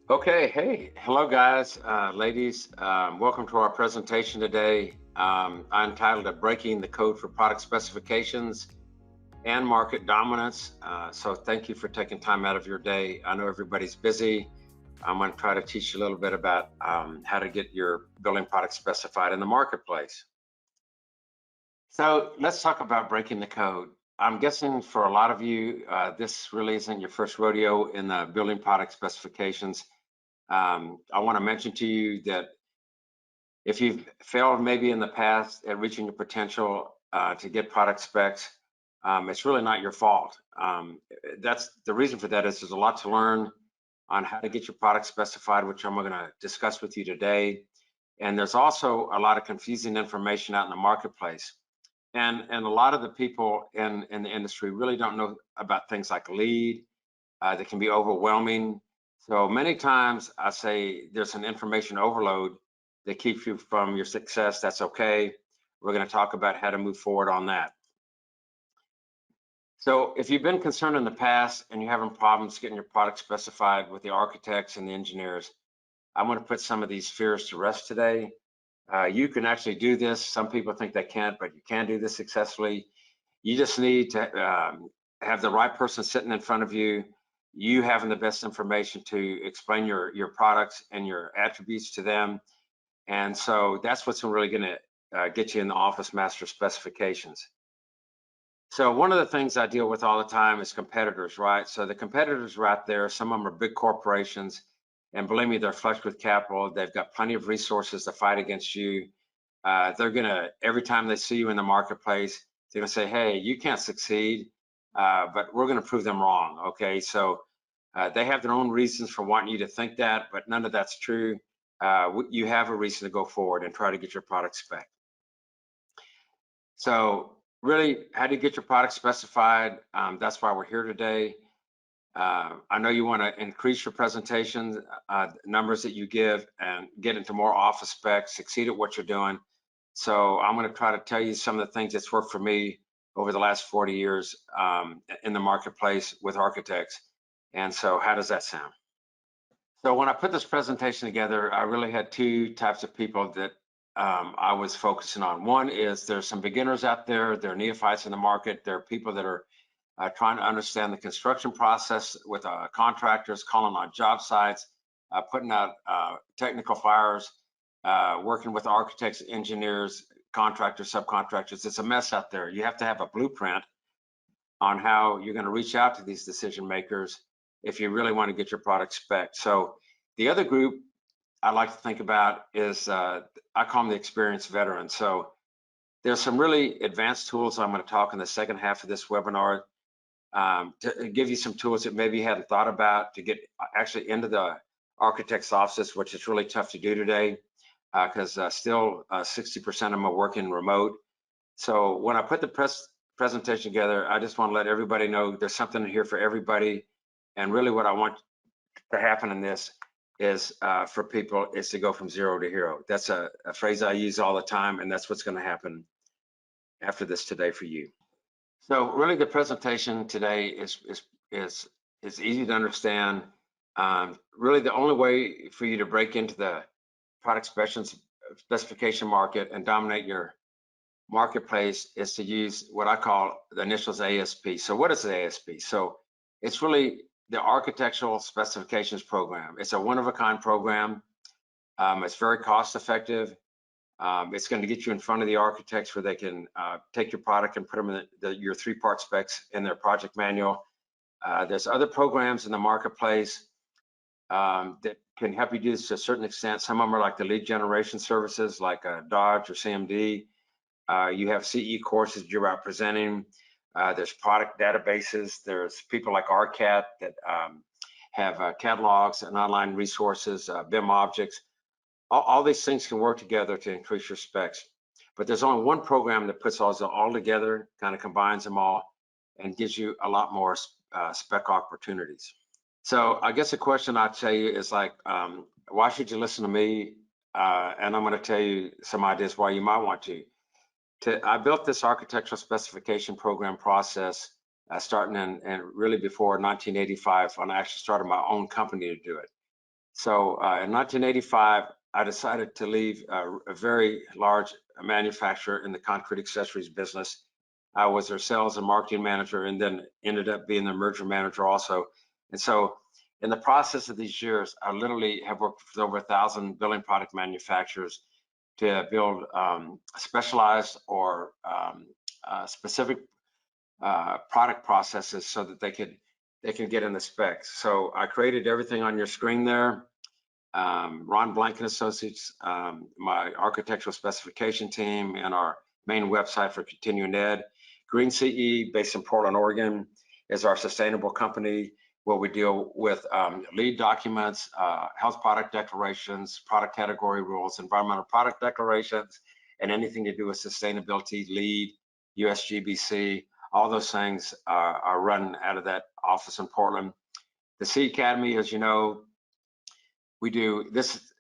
Okay, hey, hello guys, ladies. Welcome to our presentation today. I'm entitled Breaking the Code for Product Specifications and Market Dominance. So thank you for taking time out of your day. I know everybody's busy. I'm going to try to teach you a little bit about how to get your building product specified in the marketplace. So let's talk about breaking the code. I'm guessing for a lot of you, this really isn't your first rodeo in the building product specifications. I want to mention to you that if you've failed maybe in the past at reaching your potential to get product specs, it's really not your fault. That's the reason for that is there's a lot to learn on how to get your product specified, which I'm going to discuss with you today. And there's also a lot of confusing information out in the marketplace. And a lot of the people in the industry really don't know about things like lead. That can be overwhelming. So many times I say there's an information overload that keeps you from your success. That's okay. We're going to talk about how to move forward on that. So if you've been concerned in the past and you're having problems getting your product specified with the architects and the engineers, I'm going to put some of these fears to rest today. You can actually do this. Some people think they can't, but you can do this successfully. You just need to have the right person sitting in front of you, you having the best information to explain your products and your attributes to them. And so that's what's really going to get you in the Office Master specifications. So one of the things I deal with all the time is competitors, right? So the competitors are out there. Some of them are big corporations, and believe me, they're flush with capital. They've got plenty of resources to fight against you. They're gonna, every time they see you in the marketplace, they're gonna say, hey, you can't succeed, but we're gonna prove them wrong, okay? So they have their own reasons for wanting you to think that, but none of that's true. You have a reason to go forward and try to get your product spec. So really, how do you get your product specified? That's why we're here today. I know you want to increase your presentation numbers that you give and get into more office specs, succeed at what you're doing. So I'm going to try to tell you some of the things that's worked for me over the last 40 years in the marketplace with architects. And so how does that sound? So when I put this presentation together, I really had two types of people that I was focusing on. One is there's some beginners out there, they're neophytes in the market. There are people that are trying to understand the construction process with contractors, calling on job sites, putting out technical fires, working with architects, engineers, contractors, subcontractors. It's a mess out there. You have to have a blueprint on how you're going to reach out to these decision makers if you really want to get your product spec. So the other group I like to think about is I call them the experienced veterans. So there's some really advanced tools I'm going to talk in the second half of this webinar to give you some tools that maybe you hadn't thought about to get actually into the architect's offices, which is really tough to do today because still 60% of them are working remote. So when I put the presentation together, I just want to let everybody know there's something here for everybody. And really what I want to happen in this is for people is to go from zero to hero. That's a phrase I use all the time, and that's what's going to happen after this today for you. So really the presentation today is easy to understand. Really the only way for you to break into the product specification market and dominate your marketplace is to use what I call the initials A.S.P. So what is the A.S.P? So it's really the Architectural Specifications Program. It's a one-of-a-kind program. It's very cost-effective. It's going to get you in front of the architects where they can take your product and put them in your three-part specs in their project manual. There's other programs in the marketplace that can help you do this to a certain extent. Some of them are like the lead generation services like Dodge or CMD. You have CE courses you're out presenting. There's product databases. There's people like RCAT that have catalogs and online resources, BIM objects. All these things can work together to increase your specs. But there's only one program that puts those all together, kind of combines them all, and gives you a lot more spec opportunities. So I guess the question I'd tell you is like, why should you listen to me? And I'm going to tell you some ideas why you might want to. I built this architectural specification program process starting in really before 1985 when I actually started my own company to do it. So in 1985, I decided to leave a very large manufacturer in the concrete accessories business. I was their sales and marketing manager, and then ended up being the merger manager also. And so in the process of these years, I literally have worked with over 1,000 building product manufacturers to build specialized or specific product processes so that they can get in the specs. So I created everything on your screen there. Ron Blank and Associates, my architectural specification team, and our main website for continuing ed. Green CE, based in Portland, Oregon, is our sustainable company where we deal with lead documents, health product declarations, product category rules, environmental product declarations, and anything to do with sustainability, lead, USGBC, all those things are run out of that office in Portland. The C Academy, as you know, we do this.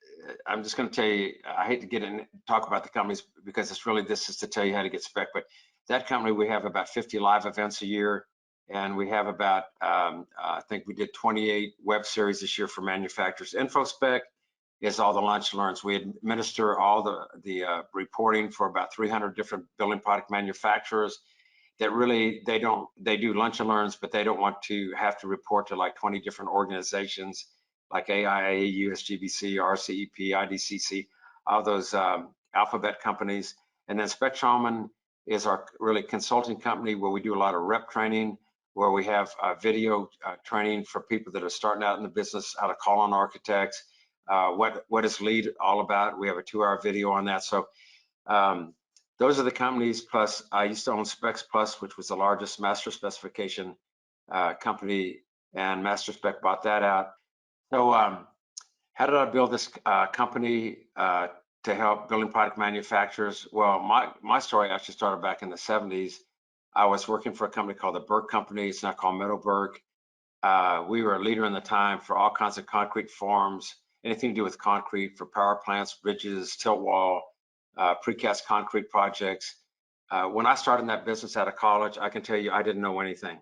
I'm just going to tell you, I hate to get in talk about the companies because it's really, this is to tell you how to get spec, but that company, we have about 50 live events a year, and we have about I think we did 28 web series this year for manufacturers. InfoSpec is all the lunch and learns. We administer all the reporting for about 300 different building product manufacturers that really, they do lunch and learns, but they don't want to have to report to like 20 different organizations like AIA, USGBC, RCEP, IDCC, all those alphabet companies. And then Spectrum is our really consulting company where we do a lot of rep training, where we have video training for people that are starting out in the business, how to call on architects, what is lead all about. We have a 2-hour video on that. So those are the companies. Plus, I used to own Specs Plus, which was the largest master specification company, and Master Spec bought that out. So how did I build this company to help building product manufacturers? Well, my story actually started back in the 70s. I was working for a company called the Burke Company. It's now called Meadow Burke. We were a leader in the time for all kinds of concrete forms, anything to do with concrete for power plants, bridges, tilt wall, precast concrete projects. When I started in that business out of college, I can tell you I didn't know anything.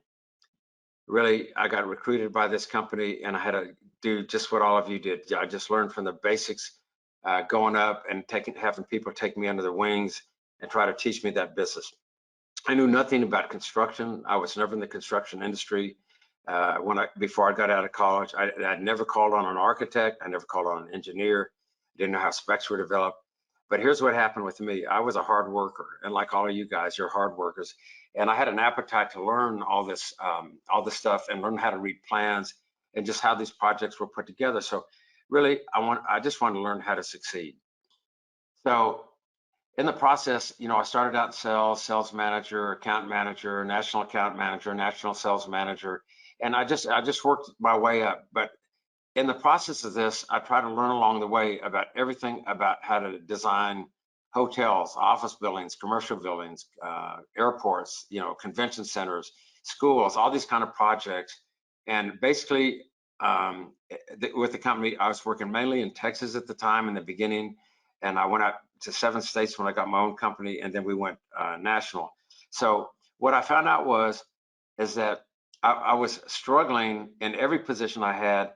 Really, I got recruited by this company, and I had to do just what all of you did. I just learned from the basics, going up and having people take me under their wings and try to teach me that business. I knew nothing about construction. I was never in the construction industry. Before I got out of college, I'd never called on an architect. I never called on an engineer. Didn't know how specs were developed. But here's what happened with me. I was a hard worker, and like all of you guys, you're hard workers. And I had an appetite to learn all this stuff and learn how to read plans and just how these projects were put together. So really, I just wanted to learn how to succeed. So in the process, I started out in sales manager, account manager, national account manager, national sales manager, and I just worked my way up. But in the process of this, I tried to learn along the way about everything about how to design hotels, office buildings, commercial buildings, airports, convention centers, schools, all these kind of projects. And basically, with the company, I was working mainly in Texas at the time in the beginning, and I went out to 7 states when I got my own company, and then we went national. So what I found out is that I was struggling in every position I had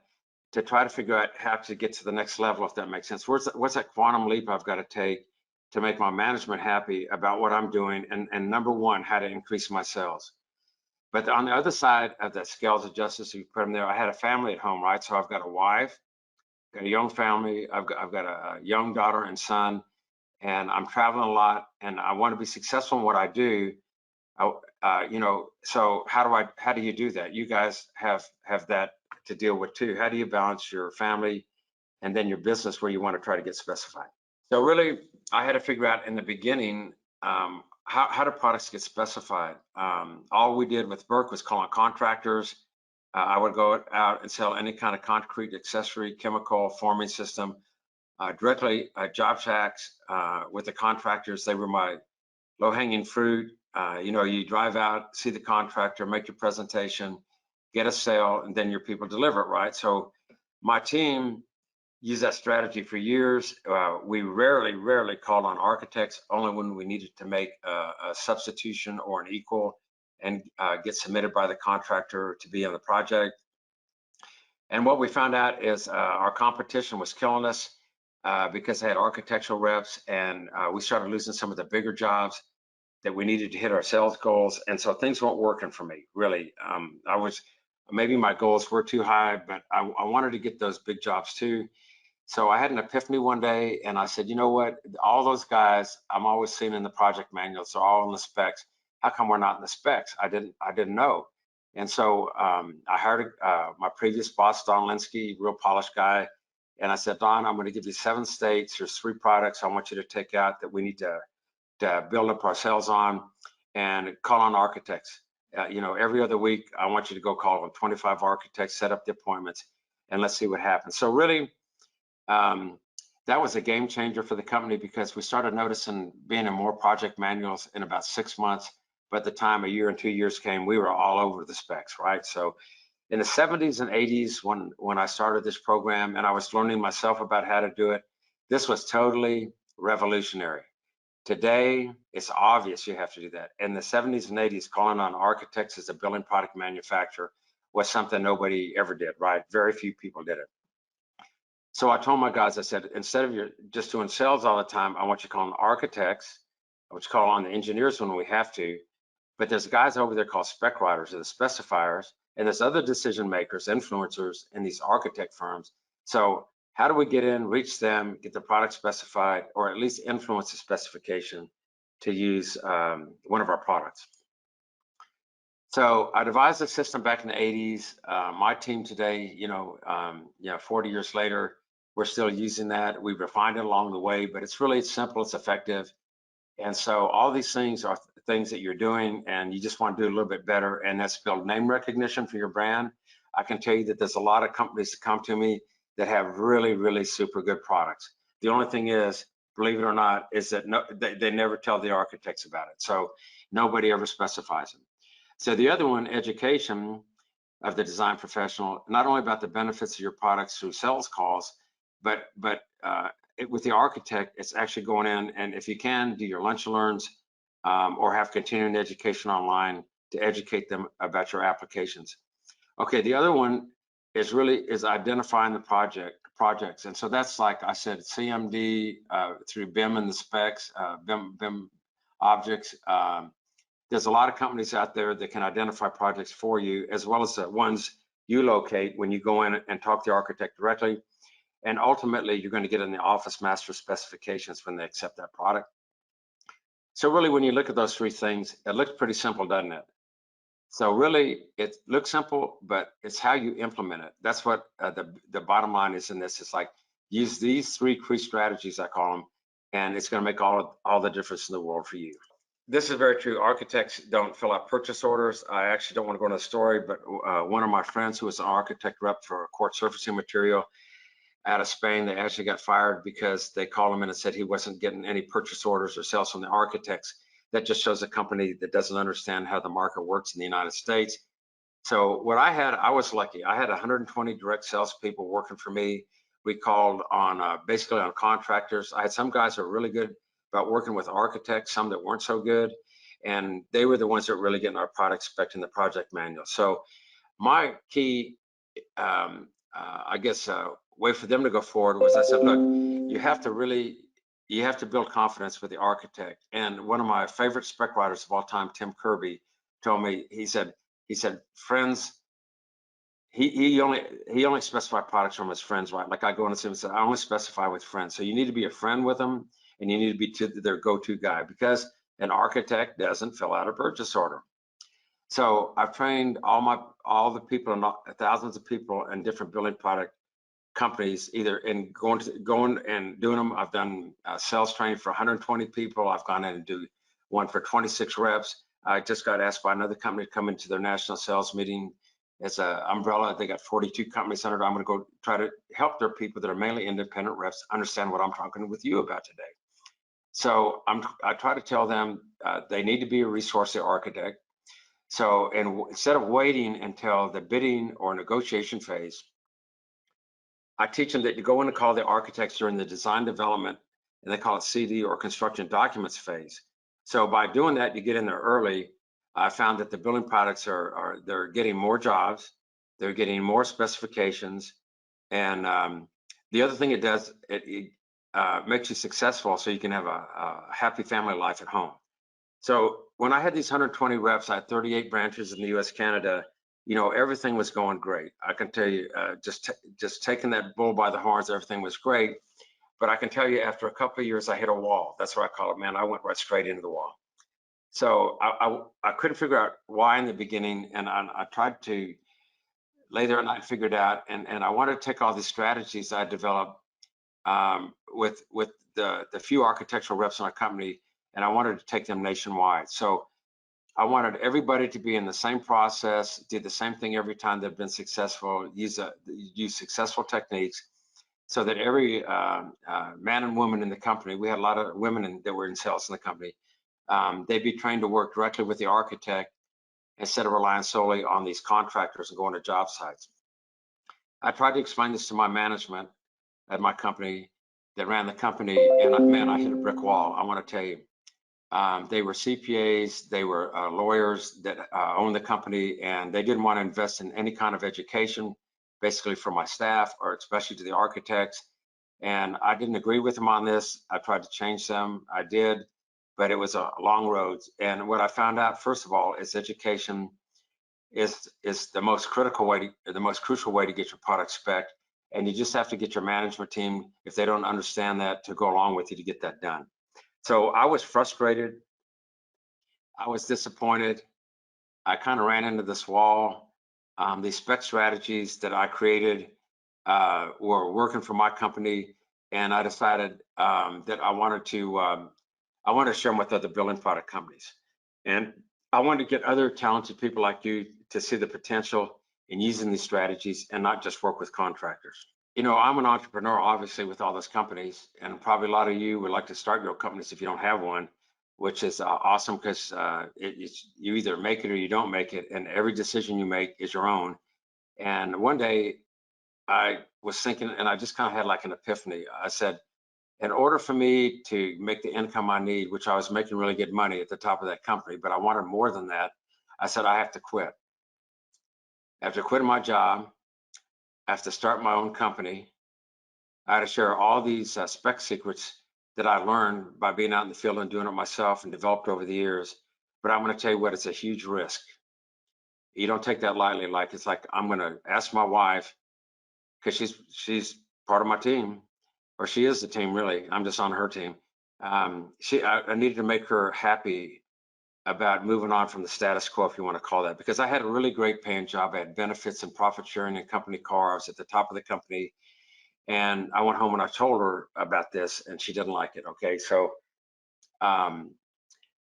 to try to figure out how to get to the next level, if that makes sense. What's that quantum leap I've got to take to make my management happy about what I'm doing? And number one, how to increase my sales. But on the other side of that scales of justice, you put them there, I had a family at home, right? So I've got a wife, got a young family, I've got a young daughter and son, and I'm traveling a lot, and I want to be successful in what I do. So how do you do that? You guys have that to deal with too. How do you balance your family and then your business where you want to try to get specified? So really, I had to figure out in the beginning, how do products get specified? All we did with Burke was call on contractors. I would go out and sell any kind of concrete accessory, chemical, forming system, directly job shacks with the contractors. They were my low-hanging fruit. You drive out, see the contractor, make your presentation, get a sale, and then your people deliver it, right? So my team used that strategy for years. We rarely called on architects, only when we needed to make a substitution or an equal and get submitted by the contractor to be on the project. And what we found out is our competition was killing us because they had architectural reps, and we started losing some of the bigger jobs that we needed to hit our sales goals. And so things weren't working for me, really. Maybe my goals were too high, but I wanted to get those big jobs too. So I had an epiphany one day, and I said, you know what? All those guys I'm always seeing in the project manuals are all in the specs. How come we're not in the specs? I didn't know. And so I hired my previous boss, Don Linsky, real polished guy. And I said, Don, I'm going to give you 7 states. There's 3 products I want you to take out that we need to build up our sales on, and call on architects. Every other week, I want you to go call on 25 architects, set up the appointments, and let's see what happens. So really, that was a game changer for the company, because we started noticing being in more project manuals in about 6 months. By the time a year and 2 years came, we were all over the specs, right? So in the 70s and 80s, when I started this program and I was learning myself about how to do it, this was totally revolutionary. Today, it's obvious you have to do that. In the 70s and 80s, calling on architects as a building product manufacturer was something nobody ever did, right? Very few people did it. So I told my guys, I said, instead of you just doing sales all the time, I want you to call on architects. I want you to call on the engineers when we have to. But there's guys over there called spec writers or the specifiers, and there's other decision makers, influencers in these architect firms. So how do we get in, reach them, get the product specified, or at least influence the specification to use one of our products? So I devised a system back in the 80s. My team today, 40 years later, we're still using that. We've refined it along the way, but it's simple, it's effective. And so all these things are things that you're doing, and you just want to do a little bit better, and that's build name recognition for your brand. I can tell you that there's a lot of companies that come to me that have really, really super good products. The only thing is, believe it or not, is that they never tell the architects about it. So nobody ever specifies them. So the other one, education of the design professional, not only about the benefits of your products through sales calls, but with the architect, it's actually going in, and if you can, do your lunch and learns or have continuing education online to educate them about your applications. Okay, the other one is identifying the projects, and so that's, like I said, CMD through BIM and the specs, BIM objects. There's a lot of companies out there that can identify projects for you, as well as the ones you locate when you go in and talk to the architect directly. And ultimately, you're going to get in the office master specifications when they accept that product. So really, when you look at those 3 things, it looks pretty simple, doesn't it? So really, it looks simple, but it's how you implement it. That's what the bottom line is in this. It's like, use these 3 key strategies, I call them, and it's going to make all the difference in the world for you. This is very true. Architects don't fill out purchase orders. I actually don't want to go into a story, but one of my friends who was an architect rep for a court surfacing material out of Spain, they actually got fired because they called him in and said he wasn't getting any purchase orders or sales from the architects. That just shows a company that doesn't understand how the market works in the United States. So what I was lucky. I had 120 direct salespeople working for me. We called on basically on contractors. I had some guys who were really good about working with architects, some that weren't so good, and they were the ones that were really getting our product spec in the project manual. So my key, way for them to go forward was, I said, look, you have to build confidence with the architect. And one of my favorite spec writers of all time, Tim Kirby, told me, he said, friends, he only specified products from his friends, right? Like I go in and say, I only specify with friends. So you need to be a friend with them, and you need to be their go-to guy, because an architect doesn't fill out a purchase order. So I've trained all the people, and thousands of people in different building product companies, either in going and doing them. I've done sales training for 120 people. I've gone in and do one for 26 reps. I just got asked by another company to come into their national sales meeting as an umbrella. They got 42 companies under it. I'm going to go try to help their people that are mainly independent reps understand what I'm talking with you about today. So I try to tell them they need to be a resource architect. So instead of waiting until the bidding or negotiation phase, I teach them that you go in and call the architects during the design development, and they call it CD or construction documents phase. So by doing that, you get in there early. I found that the building products they're getting more jobs. They're getting more specifications. And the other thing it does, it makes you successful so you can have a happy family life at home. So when I had these 120 reps, I had 38 branches in the US, Canada, everything was going great. I can tell you, just taking that bull by the horns, everything was great. But I can tell you, after a couple of years, I hit a wall. That's what I call it, man. I went right straight into the wall. So I couldn't figure out why in the beginning, and I tried to lay there and I figured out, and I wanted to take all these strategies I developed with the few architectural reps in our company, and I wanted to take them nationwide. So I wanted everybody to be in the same process, do the same thing every time they've been successful, use successful techniques, so that every man and woman in the company, we had a lot of women that were in sales in the company, they'd be trained to work directly with the architect instead of relying solely on these contractors and going to job sites. I tried to explain this to my management at my company that ran the company, and man, I hit a brick wall. I want to tell you, they were CPAs, they were lawyers that owned the company, and they didn't want to invest in any kind of education, basically for my staff or especially to the architects. And I didn't agree with them on this. I tried to change them. I did, but it was a long road. And what I found out, first of all, is education is the most critical way the most crucial way to get your product spec. And you just have to get your management team, if they don't understand that, to go along with you to get that done. So I was frustrated. I was disappointed. I kind of ran into this wall. These spec strategies that I created were working for my company, and I decided that I wanted to share them with other building product companies. And I wanted to get other talented people like you to see the potential in using these strategies and not just work with contractors. I'm an entrepreneur, obviously, with all those companies, and probably a lot of you would like to start your companies if you don't have one, which is awesome because you either make it or you don't make it, and every decision you make is your own. And one day I was thinking, and I just kind of had like an epiphany. I said, in order for me to make the income I need, which I was making really good money at the top of that company, but I wanted more than that, I said, I have to quit. After quitting my job, I have to start my own company. I had to share all these spec secrets that I learned by being out in the field and doing it myself and developed over the years. But I'm going to tell you what, it's a huge risk. You don't take that lightly. It's like I'm going to ask my wife, because she's part of my team, or she is the team really. I'm just on her team. I needed to make her happy about moving on from the status quo, if you want to call that, because I had a really great paying job. I had benefits and profit sharing and company car. I was at the top of the company. And I went home and I told her about this, and she didn't like it. Okay, so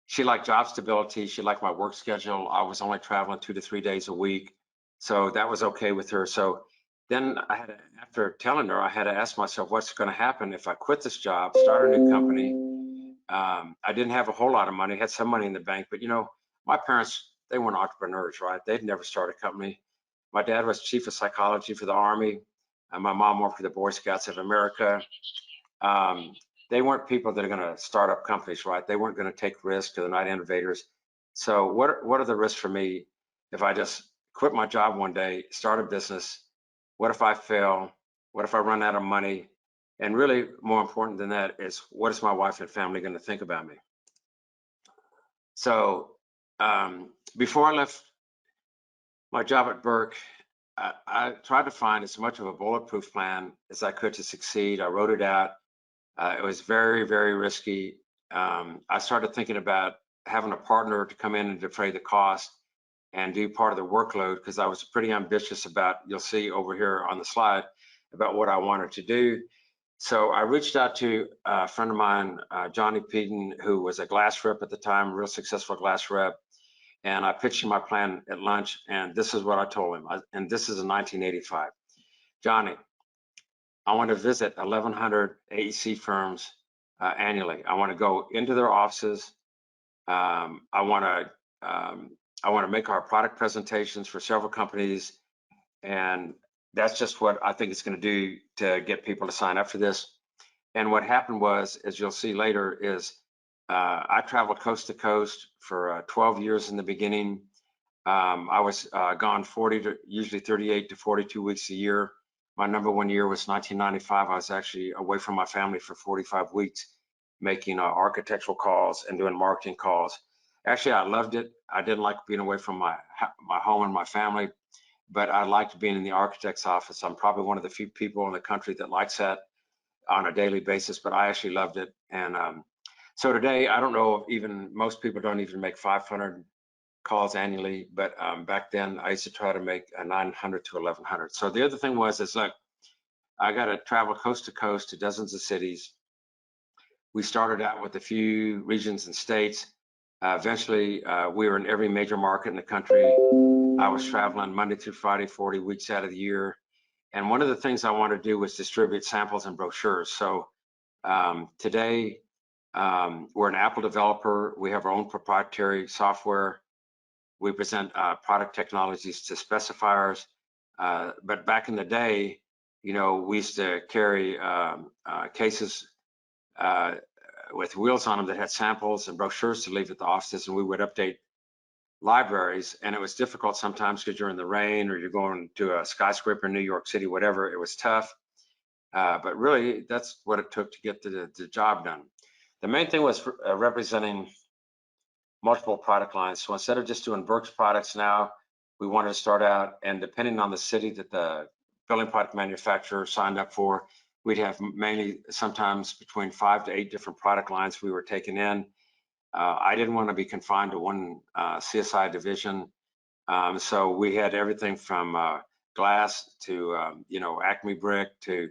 she liked job stability. She liked my work schedule. I was only traveling 2 to 3 days a week, so that was okay with her. So then after telling her, I had to ask myself, what's going to happen if I quit this job, start a new company? I didn't have a whole lot of money. Had some money in the bank, but my parents, they weren't entrepreneurs, right? They'd never started a company. My dad was chief of psychology for the Army. My mom worked for the Boy Scouts of America. They weren't people that are going to start up companies, right? They weren't going to take risks. They're not innovators. So what are the risks for me if I just quit my job one day, start a business? What if I fail? What if I run out of money? And really more important than that is, what is my wife and family going to think about me? So before I left my job at Burke, I tried to find as much of a bulletproof plan as I could to succeed. I wrote it out. It was very, very risky. I started thinking about having a partner to come in and defray the cost and do part of the workload, because I was pretty ambitious about, you'll see over here on the slide, about what I wanted to do. So I reached out to a friend of mine, Johnny Peden, who was a glass rep at the time, real successful glass rep. And I pitched him my plan at lunch, and this is what I told him. And this is in 1985. Johnny, I want to visit 1,100 AEC firms annually. I want to go into their offices. I want to make our product presentations for several companies, and that's just what I think it's going to do to get people to sign up for this. And what happened was, as you'll see later, is I traveled coast to coast for 12 years in the beginning. I was gone 40 to usually 38 to 42 weeks a year. My number one year was 1995. I was actually away from my family for 45 weeks, making architectural calls and doing marketing calls. Actually, I loved it. I didn't like being away from my home and my family, but I liked being in the architect's office. I'm probably one of the few people in the country that likes that on a daily basis, but I actually loved it. And so today, I don't know if even most people don't even make 500 calls annually, but back then I used to try to make 900 to 1100. So the other thing was, is look, I got to travel coast to coast to dozens of cities. We started out with a few regions and states. Eventually, we were in every major market in the country. I was traveling Monday through Friday, 40 weeks out of the year. And one of the things I wanted to do was distribute samples and brochures. So today, we're an Apple developer. We have our own proprietary software. We present product technologies to specifiers. But back in the day, we used to carry cases with wheels on them that had samples and brochures to leave at the offices, and we would update libraries. And it was difficult sometimes because you're in the rain or you're going to a skyscraper in New York City, whatever. It was tough. But really, that's what it took to get the job done. The main thing was representing multiple product lines. So instead of just doing Burke's products now, we wanted to start out, and depending on the city that the building product manufacturer signed up for, we'd have mainly sometimes between 5 to 8 different product lines we were taking in. I didn't want to be confined to one CSI division. So we had everything from glass to, Acme brick to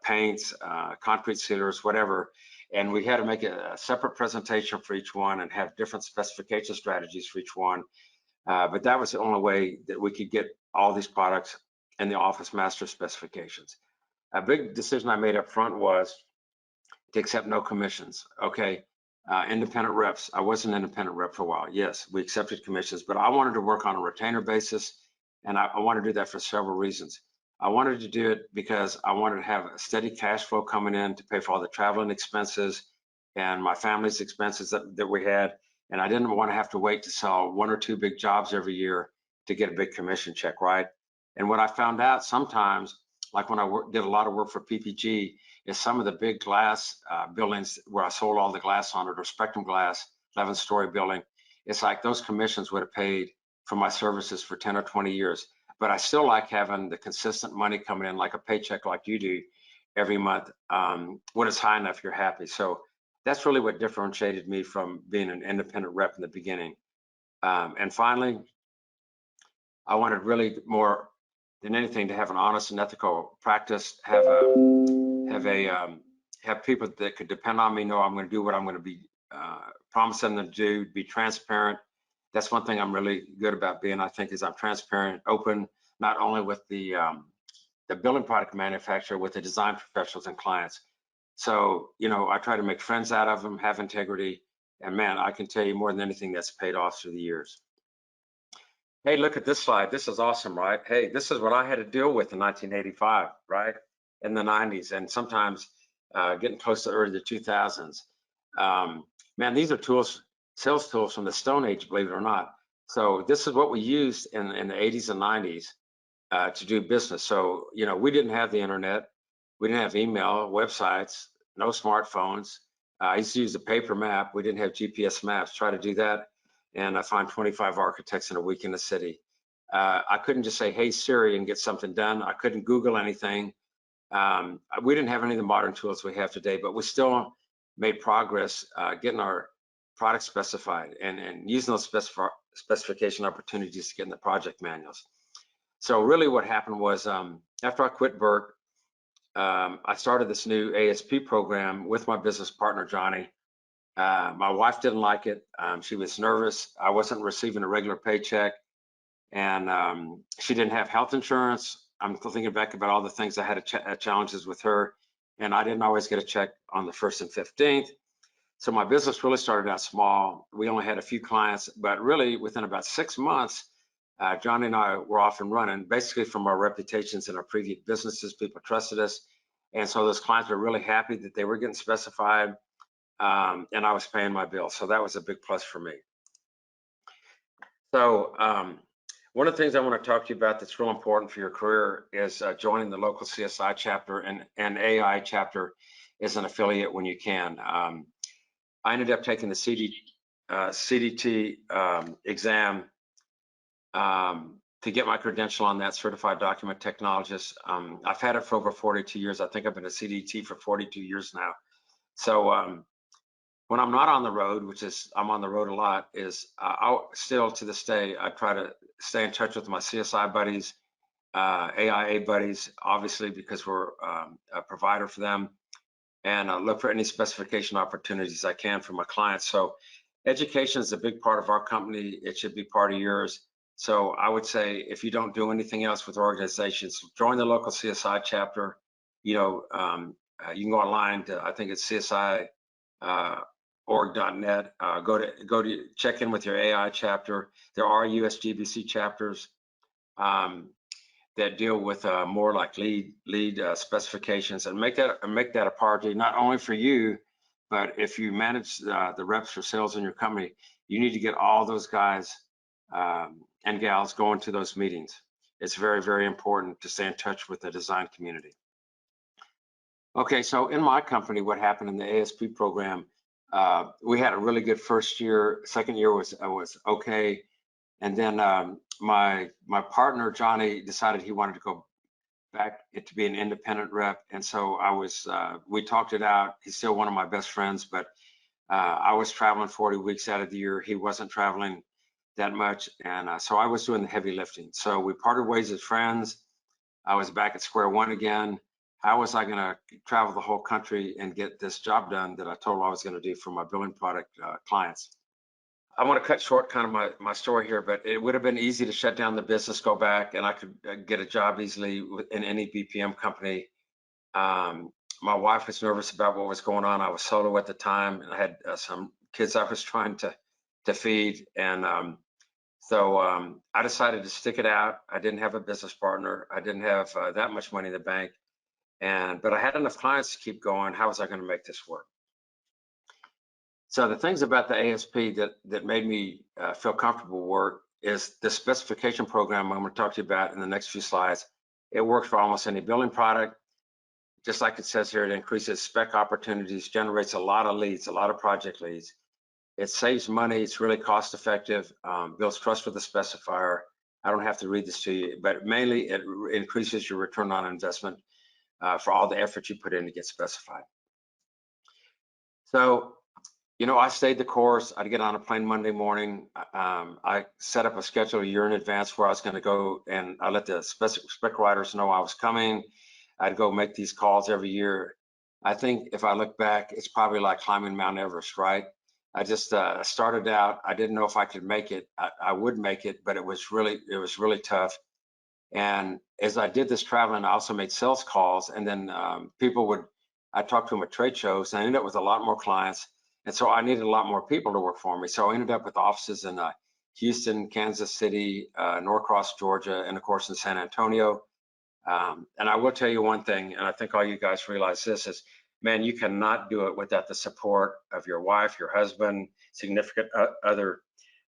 paints, concrete sealers, whatever. And we had to make a separate presentation for each one and have different specification strategies for each one. But that was the only way that we could get all these products in the Office Master specifications. A big decision I made up front was to accept no commissions. Okay, independent reps. I was an independent rep for a while. Yes, we accepted commissions, but I wanted to work on a retainer basis, and I wanted to do that for several reasons. I wanted to do it because I wanted to have a steady cash flow coming in to pay for all the traveling expenses and my family's expenses that we had. And I didn't want to have to wait to sell 1 or 2 big jobs every year to get a big commission check, right? And what I found out sometimes, like when I did a lot of work for PPG, is some of the big glass buildings where I sold all the glass on it, or Spectrum Glass, 11-story building, it's like those commissions would have paid for my services for 10 or 20 years. But I still like having the consistent money coming in, like a paycheck like you do every month. When it's high enough, you're happy. So that's really what differentiated me from being an independent rep in the beginning. And finally, I wanted really more than anything to have an honest and ethical practice, have people that could depend on me, know I'm going to do what I'm going to be promising them to do, be transparent. That's one thing I'm really good about being, I think, is I'm transparent, open, not only with the building product manufacturer, with the design professionals and clients. So, I try to make friends out of them, have integrity, and man, I can tell you more than anything that's paid off through the years. Hey, look at this slide. This is awesome, right? Hey, this is what I had to deal with in 1985, right? In the 90s, and sometimes getting close to early 2000s. Man, these are tools, sales tools from the Stone Age, believe it or not. So this is what we used in the 80s and 90s to do business. So, we didn't have the internet. We didn't have email, websites, no smartphones. I used to use a paper map. We didn't have GPS maps. Try to do that, and I find 25 architects in a week in the city. I couldn't just say, hey, Siri, and get something done. I couldn't Google anything. We didn't have any of the modern tools we have today, but we still made progress getting our products specified and using those specification opportunities to get in the project manuals. So really what happened was after I quit Burke, I started this new A.S.P program with my business partner, Johnny. My wife didn't like it. She was nervous. I wasn't receiving a regular paycheck, and she didn't have health insurance. I'm thinking back about all the things I had challenges with her, and I didn't always get a check on the 1st and 15th. So my business really started out small. We only had a few clients, but really within about 6 months, Johnny and I were off and running, basically from our reputations in our previous businesses. People trusted us, and so those clients were really happy that they were getting specified, and I was paying my bills. So that was a big plus for me. So one of the things I want to talk to you about that's real important for your career is joining the local CSI chapter and AI chapter as an affiliate when you can. I ended up taking the CDT exam to get my credential on that, certified document technologist. I've had it for over 42 years. I think I've been a CDT for 42 years now. So when I'm not on the road, which is I'm on the road a lot, is I'll still to this day, I try to stay in touch with my CSI buddies, AIA buddies, obviously because we're a provider for them, and look for any specification opportunities I can for my clients. So education is a big part of our company. It should be part of yours. So I would say if you don't do anything else with organizations, join the local CSI chapter. You know, you can go online to, I think it's CSI org.net. Go to check in with your AI chapter. There are USGBC chapters that deal with more like lead specifications, and make that a priority, not only for you, but if you manage the reps or sales in your company, you need to get all those guys and gals going to those meetings. It's very, very important to stay in touch with the design community. Okay, so in my company, what happened in the A.S.P program, we had a really good first year. Second year was okay, and then my partner Johnny decided he wanted to go back to be an independent rep, and so I was. We talked it out. He's still one of my best friends, but I was traveling 40 weeks out of the year. He wasn't traveling that much, and so I was doing the heavy lifting. So we parted ways as friends. I was back at square one again. How was I going to travel the whole country and get this job done that I told I was going to do for my building product clients? I want to cut short kind of my story here, but it would have been easy to shut down the business, go back, and I could get a job easily in any BPM company. My wife was nervous about what was going on. I was solo at the time, and I had some kids I was trying to feed, and so I decided to stick it out. I didn't have a business partner. I didn't have that much money in the bank, but I had enough clients to keep going. How was I going to make this work? So the things about the A.S.P that made me feel comfortable work is the specification program I'm going to talk to you about in the next few slides. It works for almost any building product. Just like it says here, it increases spec opportunities, generates a lot of leads, a lot of project leads. It saves money. It's really cost effective, builds trust with the specifier. I don't have to read this to you, but mainly it increases your return on investment for all the effort you put in to get specified. So, you know, I stayed the course. I'd get on a plane Monday morning. I set up a schedule a year in advance where I was going to go, and I let the spec writers know I was coming. I'd go make these calls every year. I think if I look back, it's probably like climbing Mount Everest, right? I just started out. I didn't know if I could make it. I would make it, but it was really tough. And as I did this traveling, I also made sales calls, and then I talked to them at trade shows, and I ended up with a lot more clients. And so I needed a lot more people to work for me. So I ended up with offices in Houston, Kansas City, Norcross, Georgia, and of course in San Antonio. And I will tell you one thing, and I think all you guys realize this is, man, you cannot do it without the support of your wife, your husband, significant other,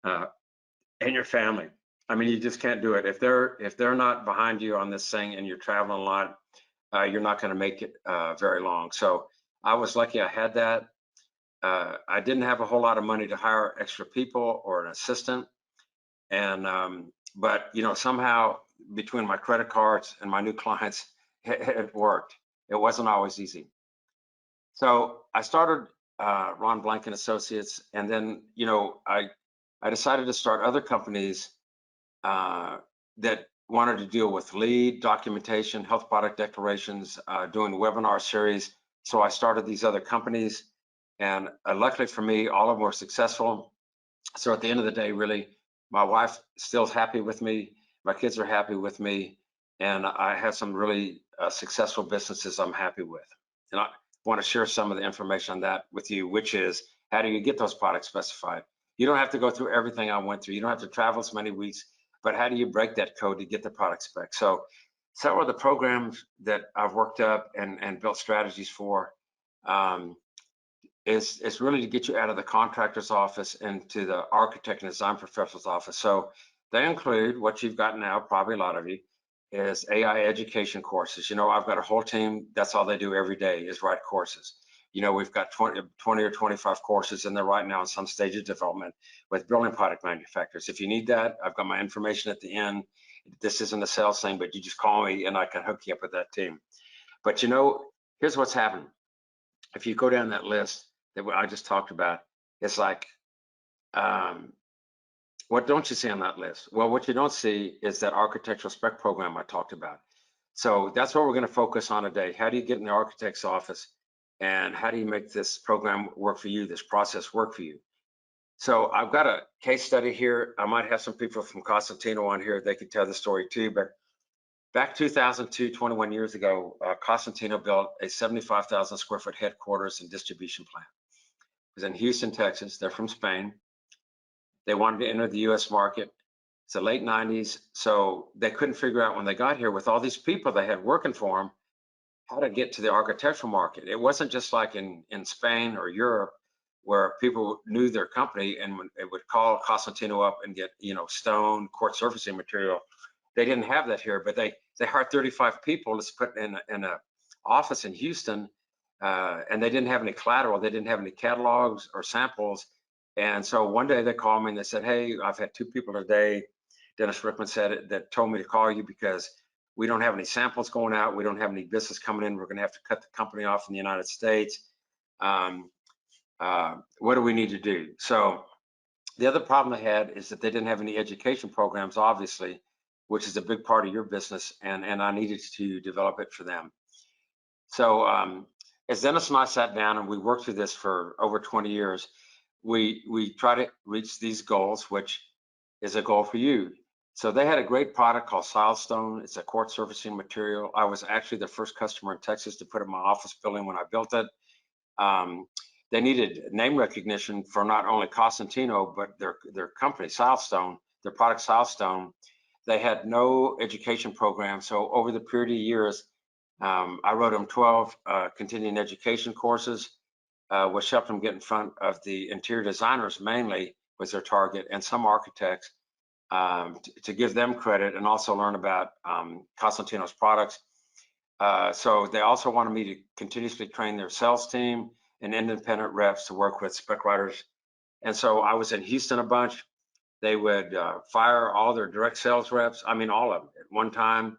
and your family. I mean, you just can't do it. If they're not behind you on this thing and you're traveling a lot, you're not going to make it very long. So I was lucky I had that. I didn't have a whole lot of money to hire extra people or an assistant, and but you know, somehow between my credit cards and my new clients, it worked. It wasn't always easy. So I started Ron Blank and Associates, and then you know I decided to start other companies that wanted to deal with lead documentation, health product declarations, doing webinar series. So I started these other companies, and luckily for me, all of them were successful. So at the end of the day, really, my wife still's happy with me, my kids are happy with me, and I have some really successful businesses I'm happy with. And I want to share some of the information on that with you, which is how do you get those products specified? You don't have to go through everything I went through. You don't have to travel so many weeks, but how do you break that code to get the product spec? So several of the programs that I've worked up and built strategies for, is really to get you out of the contractor's office into the architect and design professional's office. So they include what you've got now, probably a lot of you, is AI education courses. You know, I've got a whole team, that's all they do every day is write courses. You know, we've got 20 or 25 courses in there right now in some stage of development with building product manufacturers. If you need that, I've got my information at the end. This isn't a sales thing, but you just call me and I can hook you up with that team. But you know, here's what's happened. If you go down that list that I just talked about, it's like, what don't you see on that list? Well, what you don't see is that architectural spec program I talked about. So that's what we're going to focus on today. How do you get in the architect's office, and how do you make this program work for you, this process work for you? So I've got a case study here. I might have some people from Costantino on here. They could tell the story too, but back 2002, 21 years ago, Costantino built a 75,000 square foot headquarters and distribution plant. It was in Houston, Texas. They're from Spain. They wanted to enter the US market. It's the late 90s. So they couldn't figure out when they got here with all these people they had working for them, how to get to the architectural market. It wasn't just like in Spain or Europe where people knew their company and it would call Costantino up and get, you know, stone, court surfacing material. They didn't have that here, but they hired 35 people to put in a office in Houston, and they didn't have any collateral. They didn't have any catalogs or samples. And so one day they called me and they said, hey, I've had 2 people today, Dennis Rickman said it, that told me to call you because we don't have any samples going out. We don't have any business coming in. We're going to have to cut the company off in the United States. What do we need to do? So the other problem they had is that they didn't have any education programs, obviously, which is a big part of your business, and I needed to develop it for them. So as Dennis and I sat down and we worked through this for over 20 years, we try to reach these goals, which is a goal for you. So they had a great product called Silestone. It's a quartz surfacing material. I was actually the first customer in Texas to put it in my office building when I built it. They needed name recognition for not only Costantino, but their company, Silestone, their product Silestone. They had no education program. So over the period of years, I wrote them 12 continuing education courses, which helped them get in front of the interior designers mainly was their target, and some architects to give them credit and also learn about Costantino's products. So they also wanted me to continuously train their sales team and independent reps to work with spec writers. And so I was in Houston a bunch. They would fire all their direct sales reps. I mean, all of them at one time.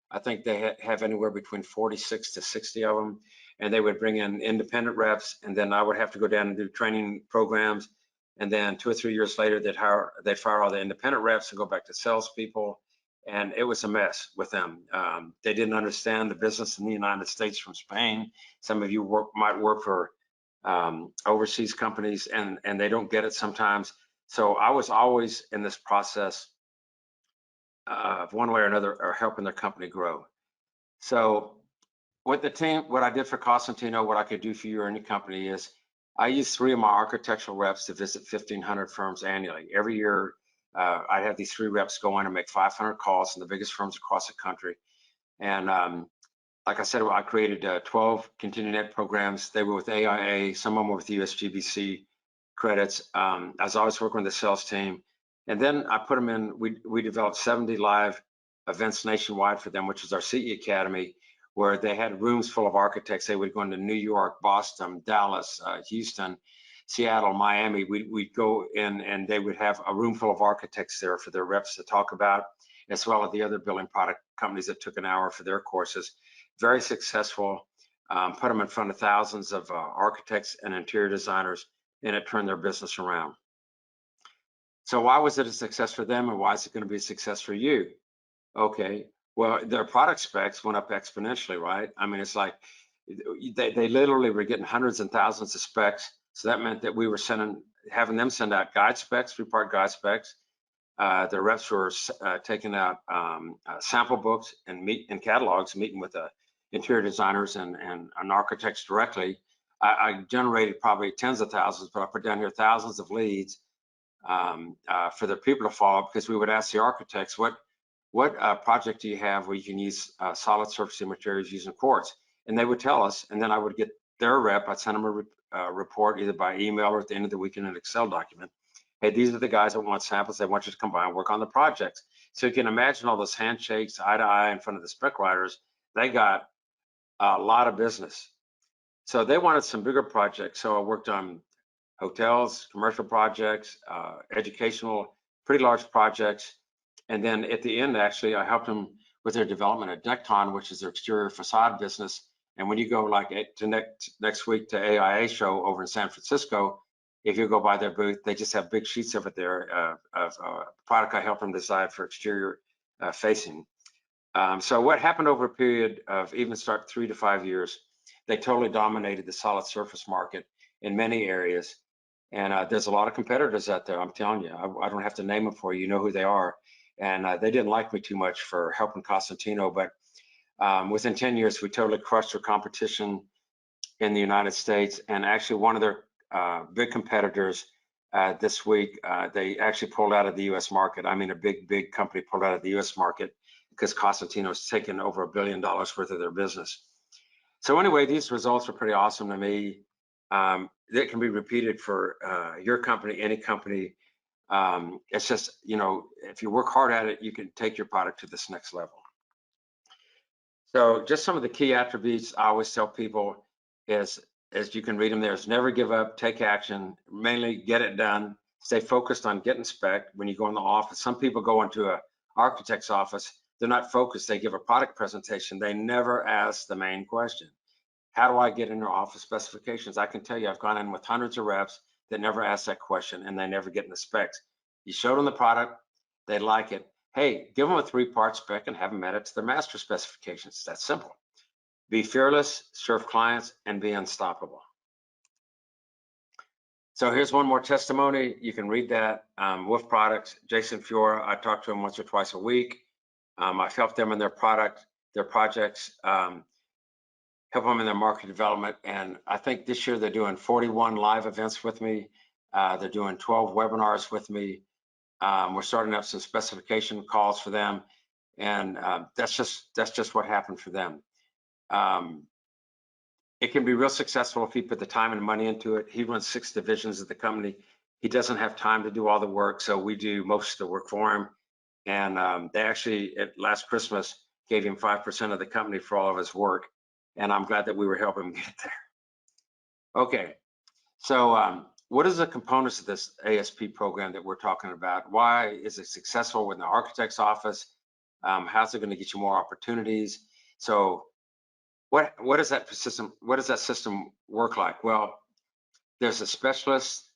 I think they have anywhere between 46 to 60 of them. And they would bring in independent reps. And then I would have to go down and do training programs. And then 2 or 3 years later, they'd fire all the independent reps and go back to salespeople. And it was a mess with them. They didn't understand the business in the United States from Spain. Some of you might work for overseas companies and they don't get it sometimes. So I was always in this process of one way or another or helping their company grow. So with the team, what I did for Costantino, what I could do for you or any company is I used 3 of my architectural reps to visit 1,500 firms annually. Every year, I'd have these 3 reps go in and make 500 calls in the biggest firms across the country. And like I said, I created 12 continuing ed programs. They were with AIA, some of them were with USGBC credits. I was always working with the sales team. And then I put them in, we developed 70 live events nationwide for them, which is our CE Academy, where they had rooms full of architects. They would go into New York, Boston, Dallas, Houston, Seattle, Miami. We'd go in and they would have a room full of architects there for their reps to talk about, as well as the other building product companies that took an hour for their courses. Very successful, put them in front of thousands of architects and interior designers, and it turned their business around. So why was it a success for them, and why is it going to be a success for you? Okay, well, their product specs went up exponentially, right? I mean, it's like they literally were getting hundreds and thousands of specs. So that meant that we were having them send out guide specs, 3-part guide specs. The reps were taking out sample books and catalogs, meeting with the interior designers and architects directly. I generated probably tens of thousands, but I put down here thousands of leads for the people to follow, because we would ask the architects, what project do you have where you can use solid surfacing materials using quartz? And they would tell us, and then I would get their rep. I'd send them report either by email or at the end of the week in an Excel document. Hey, these are the guys that want samples. They want you to come by and work on the projects. So you can imagine all those handshakes, eye to eye in front of the spec writers. They got a lot of business. So they wanted some bigger projects. So I worked on hotels, commercial projects, educational, pretty large projects. And then at the end, actually, I helped them with their development at Decton, which is their exterior facade business. And when you go like to next week to AIA show over in San Francisco, if you go by their booth, they just have big sheets of it there of product I helped them design for exterior facing. So what happened over a period of even start 3 to 5 years, they totally dominated the solid surface market in many areas. And there's a lot of competitors out there, I'm telling you. I don't have to name them for you, you know who they are. And they didn't like me too much for helping Costantino, but within 10 years, we totally crushed their competition in the United States. And actually one of their big competitors this week, they actually pulled out of the US market. I mean, a big company pulled out of the US market because Costantino's taken over $1 billion worth of their business. So anyway, these results are pretty awesome to me. That can be repeated for your company, any company. It's just, you know, if you work hard at it, you can take your product to this next level. So just some of the key attributes I always tell people is, as you can read them there, is never give up, take action, mainly get it done, stay focused on getting spec. When you go in the office, some people go into an architect's office, they're not focused, they give a product presentation, they never ask the main question. How do I get in their office specifications? I can tell you, I've gone in with hundreds of reps that never ask that question and they never get in the specs. You show them the product, they like it. Hey, give them a 3-part spec and have them add it to their master specifications. That's simple. Be fearless, serve clients, and be unstoppable. So here's one more testimony. You can read that. Wolf Products, Jason Fiora, I talk to him once or twice a week. I've helped them in their projects, help them in their market development. And I think this year they're doing 41 live events with me. They're doing 12 webinars with me. We're starting up some specification calls for them. And that's just what happened for them. It can be real successful if he put the time and money into it. He runs 6 divisions of the company. He doesn't have time to do all the work, so we do most of the work for him. And they actually, at last Christmas, gave him 5% of the company for all of his work. And I'm glad that we were helping him get there. Okay, so what is the components of this A.S.P program that we're talking about? Why is it successful in the architect's office? How's it going to get you more opportunities? So what does that system work like? Well, there's a specialist,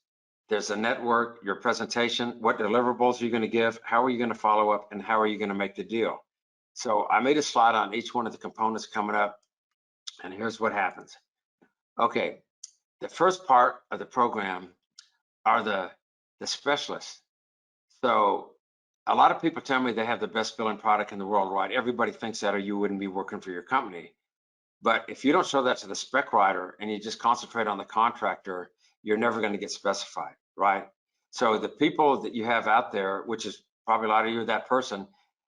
there's a network, your presentation, what deliverables are you going to give, how are you going to follow up, and how are you going to make the deal? So I made a slide on each one of the components coming up, and here's what happens. Okay, the first part of the program are the specialists. So a lot of people tell me they have the best billing product in the world, right? Everybody thinks that, or you wouldn't be working for your company. But if you don't show that to the spec writer and you just concentrate on the contractor, you're never going to get specified, right? So the people that you have out there, which is probably a lot of you are that person,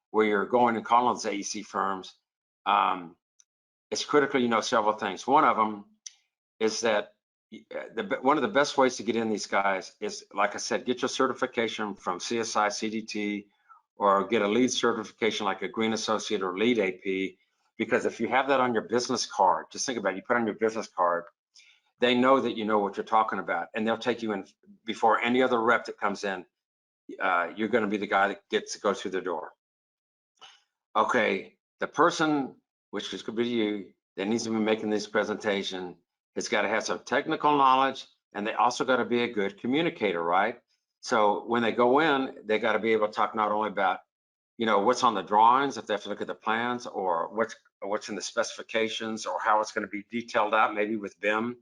where you're going and calling those AEC firms, it's critical you know several things. One of them is that one of the best ways to get in these guys is, like I said, get your certification from CSI, CDT, or get a lead certification like a Green Associate or Lead AP. Because if you have that on your business card, just think about it, you put on your business card, they know that you know what you're talking about, and they'll take you in before any other rep that comes in. You're going to be the guy that gets to go through the door. Okay, the person, which could be you, that needs to be making this presentation, has got to have some technical knowledge, and they also got to be a good communicator, right? So when they go in, they got to be able to talk not only about, you know, what's on the drawings, if they have to look at the plans, or what's in the specifications, or how it's going to be detailed out, maybe with BIM.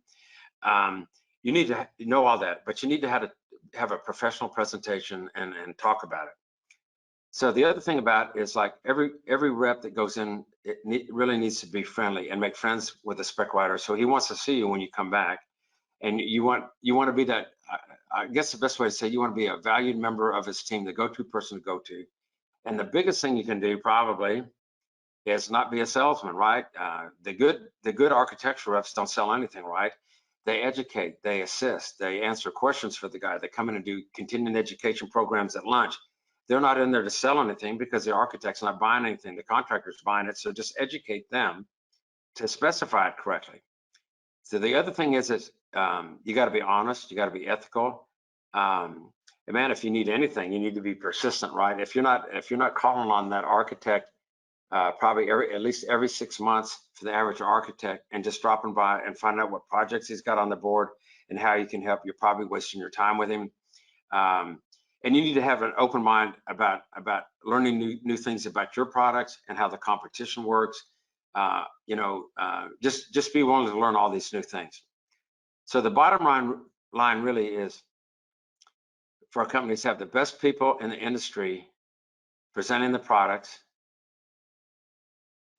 You need to know all that, but you need to have a professional presentation and talk about it. So the other thing about it is, like, every rep that goes in, really needs to be friendly and make friends with the spec writer. So he wants to see you when you come back, and you want to be that. I guess the best way to say, you want to be a valued member of his team, the go-to person to go to. And the biggest thing you can do probably is not be a salesman, right? The good architectural reps don't sell anything, right? They educate, they assist, they answer questions for the guy. They come in and do continuing education programs at lunch. They're not in there to sell anything because the architect's not buying anything. The contractor's buying it. So just educate them to specify it correctly. So the other thing is you got to be honest. You got to be ethical. And man, if you need anything, you need to be persistent, right? If you're not calling on that architect probably at least every 6 months for the average architect, and just dropping by and finding out what projects he's got on the board and how you can help, you're probably wasting your time with him. And you need to have an open mind about learning new things about your products and how the competition works. Just be willing to learn all these new things. So the bottom line really is for our companies to have the best people in the industry presenting the products.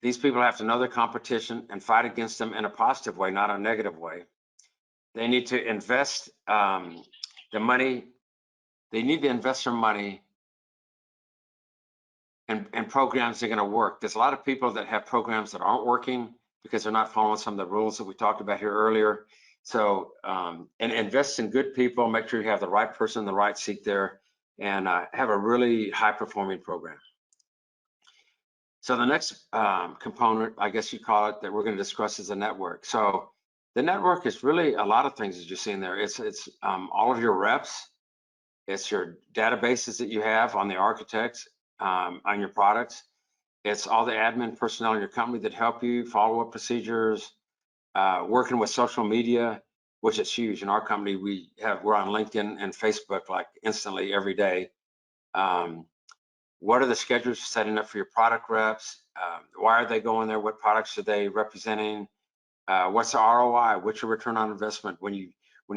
These people have to know their competition and fight against them in a positive way, not a negative way. They need to invest the money. They need to invest their money in programs that are going to work. There's a lot of people that have programs that aren't working because they're not following some of the rules that we talked about here earlier. So, and invest in good people, make sure you have the right person in the right seat there, and have a really high-performing program. So the next component, I guess you call it, that we're going to discuss is the network. So the network is really a lot of things that you're seeing there. It's all of your reps. It's your databases that you have on the architects, on your products. It's all the admin personnel in your company that help you, follow-up procedures, working with social media, which is huge. In our company, we're on LinkedIn and Facebook like instantly every day. What are the schedules setting up for your product reps? Why are they going there? What products are they representing? What's the ROI? What's your return on investment when you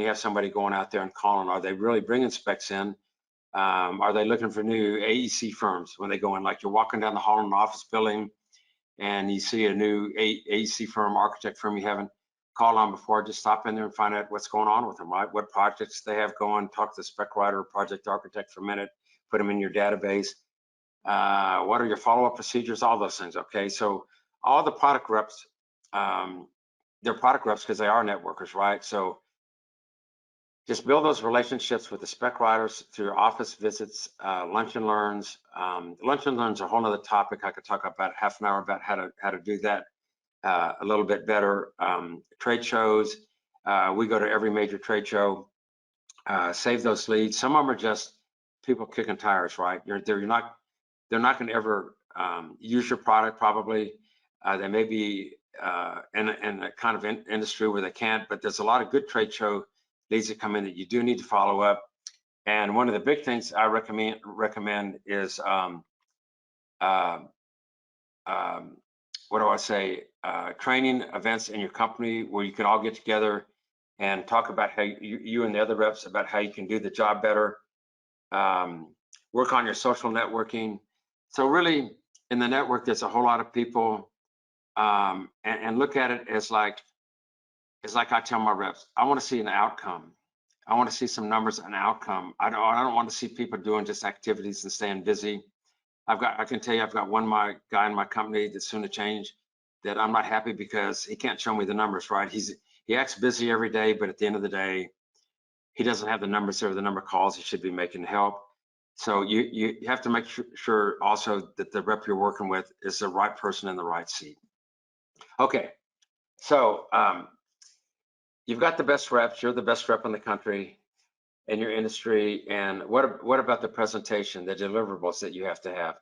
have somebody going out there and calling? Are they really bringing specs in? Are they looking for new AEC firms when they go in? Like you're walking down the hall in an office building and you see a new AEC firm, architect firm you haven't called on before. Just stop in there and find out what's going on with them, right? What projects they have going. Talk to the spec writer or project architect for a minute. Put them in your database. What are your follow-up procedures? All those things. Okay, so all the product reps, they're product reps because they are networkers, right? So just build those relationships with the spec writers through your office visits, lunch and learns. Lunch and learns are a whole other topic. I could talk about half an hour about how to do that a little bit better. Trade shows. We go to every major trade show. Save those leads. Some of them are just people kicking tires, right? They're not going to ever use your product probably. They may be in a kind of industry where they can't, but there's a lot of good trade show leads that come in that you do need to follow up. And one of the big things I recommend is what do I say? Training events in your company where you can all get together and talk about how you and the other reps about how you can do the job better. Work on your social networking. So really, in the network, there's a whole lot of people, and look at it as like I tell my reps, I want to see an outcome. I want to see some numbers and outcome. I don't want to see people doing just activities and staying busy. I can tell you, I've got one guy in my company that's soon to change that I'm not happy because he can't show me the numbers, right? He acts busy every day, but at the end of the day, he doesn't have the numbers there, the number of calls he should be making to help. So you have to make sure also that the rep you're working with is the right person in the right seat. Okay, so you've got the best reps. You're the best rep in the country in your industry. And what about the presentation, the deliverables that you have to have?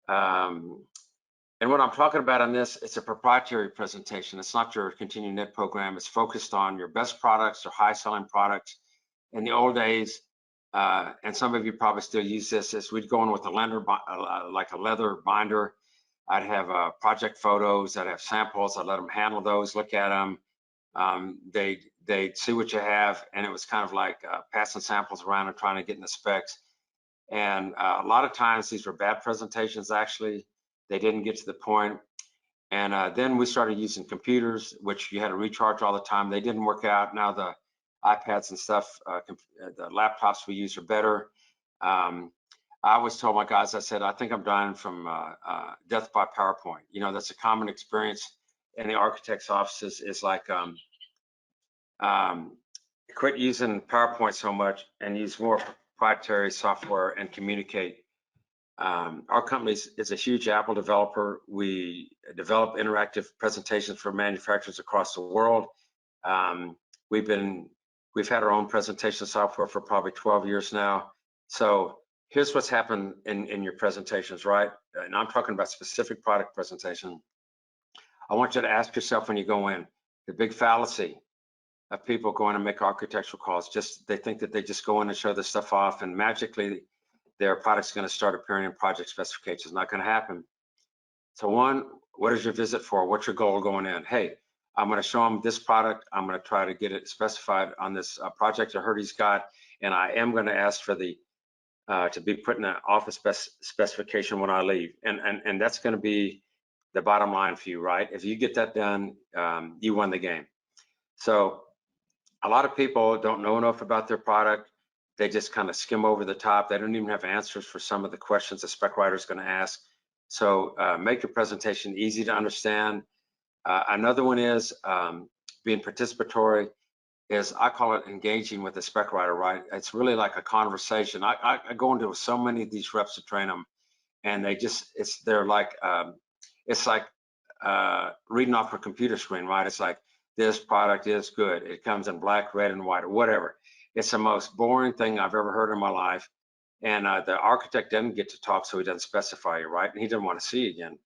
And what I'm talking about on this, it's a proprietary presentation. It's not your continuing ed program. It's focused on your best products or high selling products. In the old days, and some of you probably still use this, is we'd go in with like a leather binder. I'd have project photos, I'd have samples, I'd let them handle those, look at them. They'd see what you have, and it was kind of like passing samples around and trying to get in the specs. And a lot of times these were bad presentations, actually. They didn't get to the point. And then we started using computers, which you had to recharge all the time. They didn't work out. Now the iPads and stuff, the laptops we use are better. I always told my guys, I said, I think I'm dying from death by PowerPoint. You know, that's a common experience in the architect's offices. Is like quit using PowerPoint so much and use more proprietary software and communicate. Our company is a huge Apple developer. We develop interactive presentations for manufacturers across the world. We've had our own presentation software for probably 12 years now. So here's what's happened in your presentations, right? And I'm talking about specific product presentation. I want you to ask yourself when you go in, the big fallacy of people going to make architectural calls, they think that they just go in and show this stuff off and magically their product's going to start appearing in project specifications. Not going to happen. So one, what is your visit for? What's your goal going in? Hey, I'm going to show them this product. I'm going to try to get it specified on this project I heard he's got, and I am going to ask for the to be put in an office specification when I leave, and that's going to be the bottom line for you, right? If you get that done, you won the game. So a lot of people don't know enough about their product. They just kind of skim over the top. They don't even have answers for some of the questions the spec writer is going to ask. So make your presentation easy to understand. Another one is being participatory. I call it engaging with the spec writer, right? It's really like a conversation. I go into so many of these reps to train them, and they're like, it's like reading off a computer screen, right? It's like, this product is good. It comes in black, red, and white, or whatever. It's the most boring thing I've ever heard in my life. And the architect doesn't get to talk, so he doesn't specify you, right? And he doesn't want to see you again.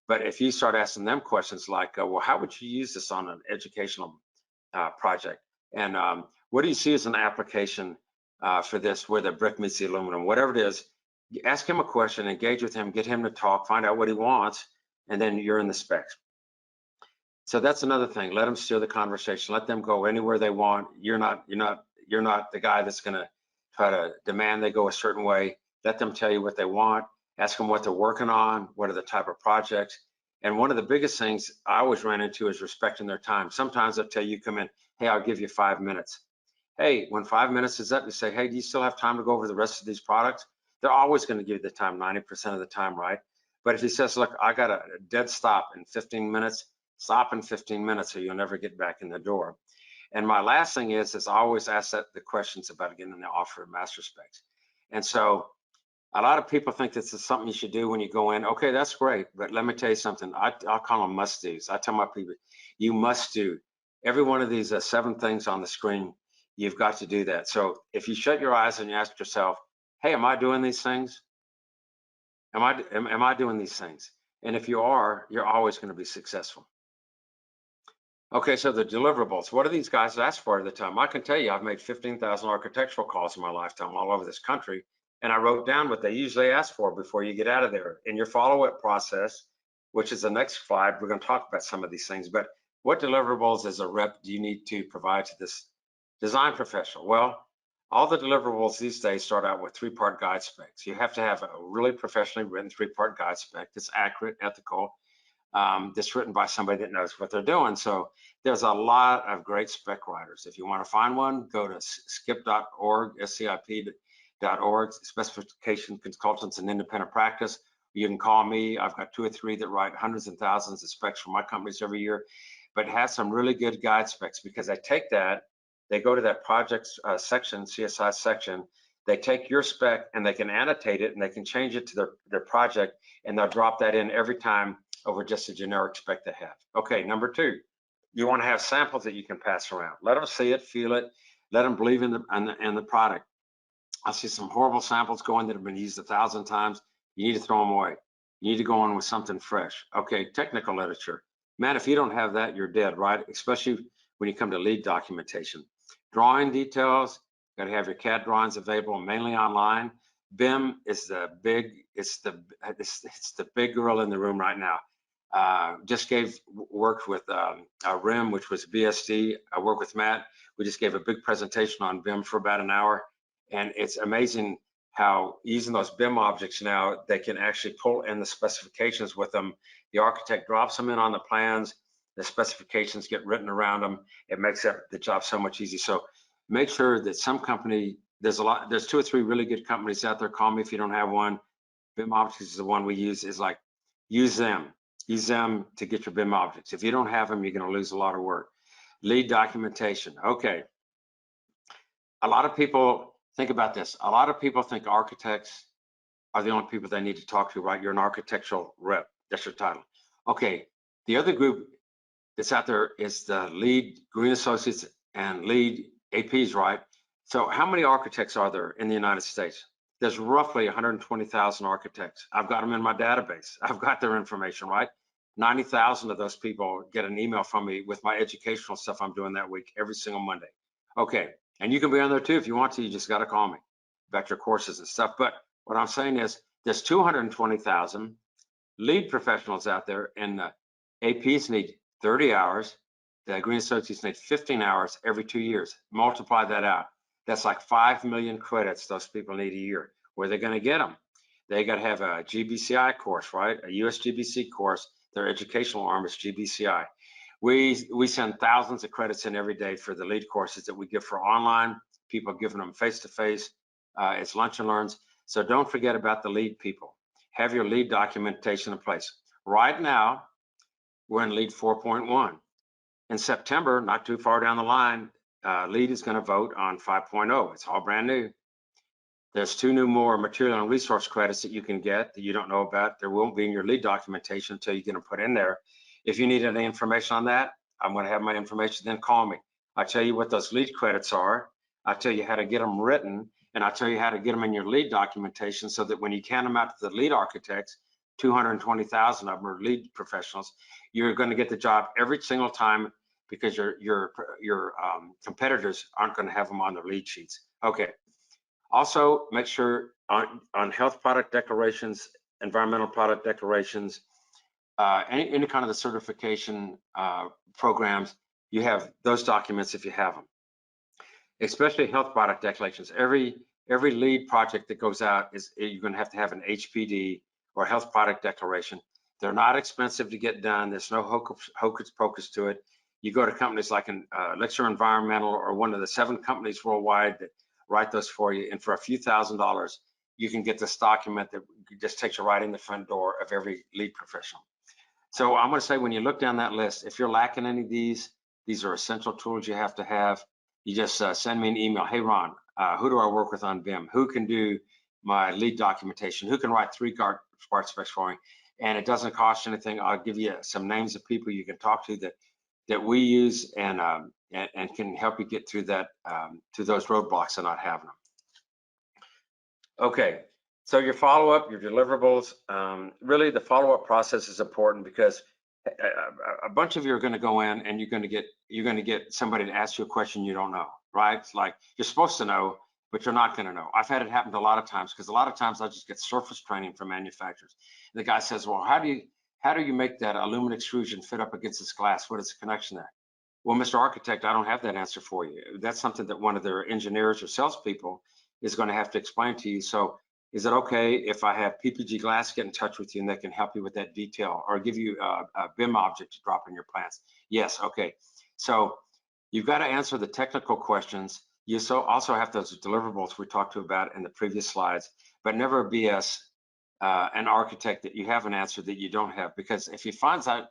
But if you start asking them questions like, well, how would you use this on an educational project? And what do you see as an application for this, where the brick meets the aluminum, whatever it is? Ask him a question, engage with him, get him to talk, find out what he wants, and then you're in the specs. So that's another thing. Let them steer the conversation. Let them go anywhere they want. You're not the guy that's going to try to demand they go a certain way. Let them tell you what they want. Ask them what they're working on. What are the type of projects? And one of the biggest things I always ran into is respecting their time. Sometimes they'll tell you, come in, hey, I'll give you 5 minutes. Hey, when 5 minutes is up, you say, hey, do you still have time to go over the rest of these products? They're always going to give you the time, 90% of the time, right? But if he says, look, I got a dead stop in 15 minutes, stop in 15 minutes or you'll never get back in the door. And my last thing is I always ask the questions about getting the offer of master specs. And so a lot of people think this is something you should do when you go in. Okay, that's great, but let me tell you something. I'll call them must-dos. I tell my people, you must do every one of these 7 things on the screen. You've got to do that. So if you shut your eyes and you ask yourself, hey, am I doing these things? Am I doing these things? And if you are, you're always going to be successful. Okay, so the deliverables, what do these guys ask for at the time? I can tell you, I've made 15,000 architectural calls in my lifetime all over this country, and I wrote down what they usually ask for before you get out of there. In your follow-up process, which is the next slide, we're going to talk about some of these things, but what deliverables as a rep do you need to provide to this design professional? Well, all the deliverables these days start out with 3-part guide specs. You have to have a really professionally written 3-part guide spec that's accurate, ethical, that's written by somebody that knows what they're doing. So there's a lot of great spec writers. If you want to find one, go to skip.org, SCIP.org, Specification Consultants and Independent Practice. You can call me. I've got 2 or 3 that write hundreds and thousands of specs for my companies every year, but have some really good guide specs because they take that, they go to that project section, CSI section, they take your spec and they can annotate it and they can change it to their project, and they'll drop that in every time over just a generic spec they have. Okay, number 2, you want to have samples that you can pass around. Let them see it, feel it, let them believe in the product. I see some horrible samples going that have been used 1,000 times. You need to throw them away. You need to go on with something fresh. Okay, technical literature. Man, if you don't have that, you're dead, right? Especially when you come to lead documentation. Drawing details, got to have your CAD drawings available mainly online. BIM is the big gorilla in the room right now. Just worked with RIM, which was BSD. I worked with Matt. We just gave a big presentation on BIM for about an hour, and it's amazing how using those BIM objects now, they can actually pull in the specifications with them. The architect drops them in on the plans. The specifications get written around them. It makes the job so much easier. So make sure that some company, there's 2 or 3 really good companies out there. Call me if you don't have one. BIM objects is the one we use. Is like, use them to get your BIM objects. If you don't have them, you're going to lose a lot of work. Lead documentation. Okay. A lot of people think about this. A lot of people think architects are the only people they need to talk to, right? You're an architectural rep. That's your title. Okay. The other group that's out there is the lead green associates and lead APs, right? So how many architects are there in the United States? There's roughly 120,000 architects. I've got them in my database. I've got their information, right? 90,000 of those people get an email from me with my educational stuff I'm doing that week, every single Monday. Okay, and you can be on there too if you want to. You just got to call me about your courses and stuff. But what I'm saying is there's 220,000 lead professionals out there, and the APs need 30 hours. The green associates need 15 hours every 2 years. Multiply that out. That's like 5 million credits those people need a year. Where are they going to get them? They got to have a GBCI course, right? A US GBC course. Their educational arm is GBCI. We send thousands of credits in every day for the lead courses that we give for online. People giving them face-to-face. It's lunch and learns. So don't forget about the lead people. Have your lead documentation in place. Right now, we're in lead 4.1. In September, not too far down the line, lead is going to vote on 5.0. It's all brand new. There's 2 new more material and resource credits that you can get that you don't know about. There won't be in your lead documentation until you get them put in there. If you need any information on that, I'm going to have my information, then call me. I'll tell you what those lead credits are. I'll tell you how to get them written, and I'll tell you how to get them in your lead documentation so that when you count them out to the lead architects, 220,000 of them are lead professionals, you're going to get the job every single time because your competitors aren't going to have them on their lead sheets. Okay. Also, make sure on health product declarations, environmental product declarations, any kind of the certification programs, you have those documents if you have them. Especially health product declarations. Every lead project that goes out you're going to have an HPD or health product declaration. They're not expensive to get done. There's no hocus pocus to it. You go to companies like Elixir Environmental or one of the 7 companies worldwide that write those for you, and for a few $1,000s, you can get this document that just takes you right in the front door of every lead professional. So I'm going to say, when you look down that list, if you're lacking any of these are essential tools you have to have. You just send me an email. Hey, Ron, who do I work with on BIM? Who can do my lead documentation? Who can write 3 part specs for me? And it doesn't cost you anything. I'll give you some names of people you can talk to that we use and can help you get through that to those roadblocks and not having them. Okay, so your follow-up, your deliverables, really the follow-up process is important because a bunch of you are going to go in and you're going to get somebody to ask you a question you don't know, right? It's like you're supposed to know, but you're not going to know. I've had it happen a lot of times because a lot of times I just get surface training from manufacturers. The guy says, well, how do you make that aluminum extrusion fit up against this glass? What is the connection there? Well, Mr. Architect, I don't have that answer for you. That's something that one of their engineers or salespeople is going to have to explain to you. So is it okay if I have PPG Glass get in touch with you and they can help you with that detail or give you a BIM object to drop in your plans? Yes, okay. So you've got to answer the technical questions. You also have those deliverables we talked about in the previous slides, but never BS an architect that you have an answer that you don't have, because if he finds out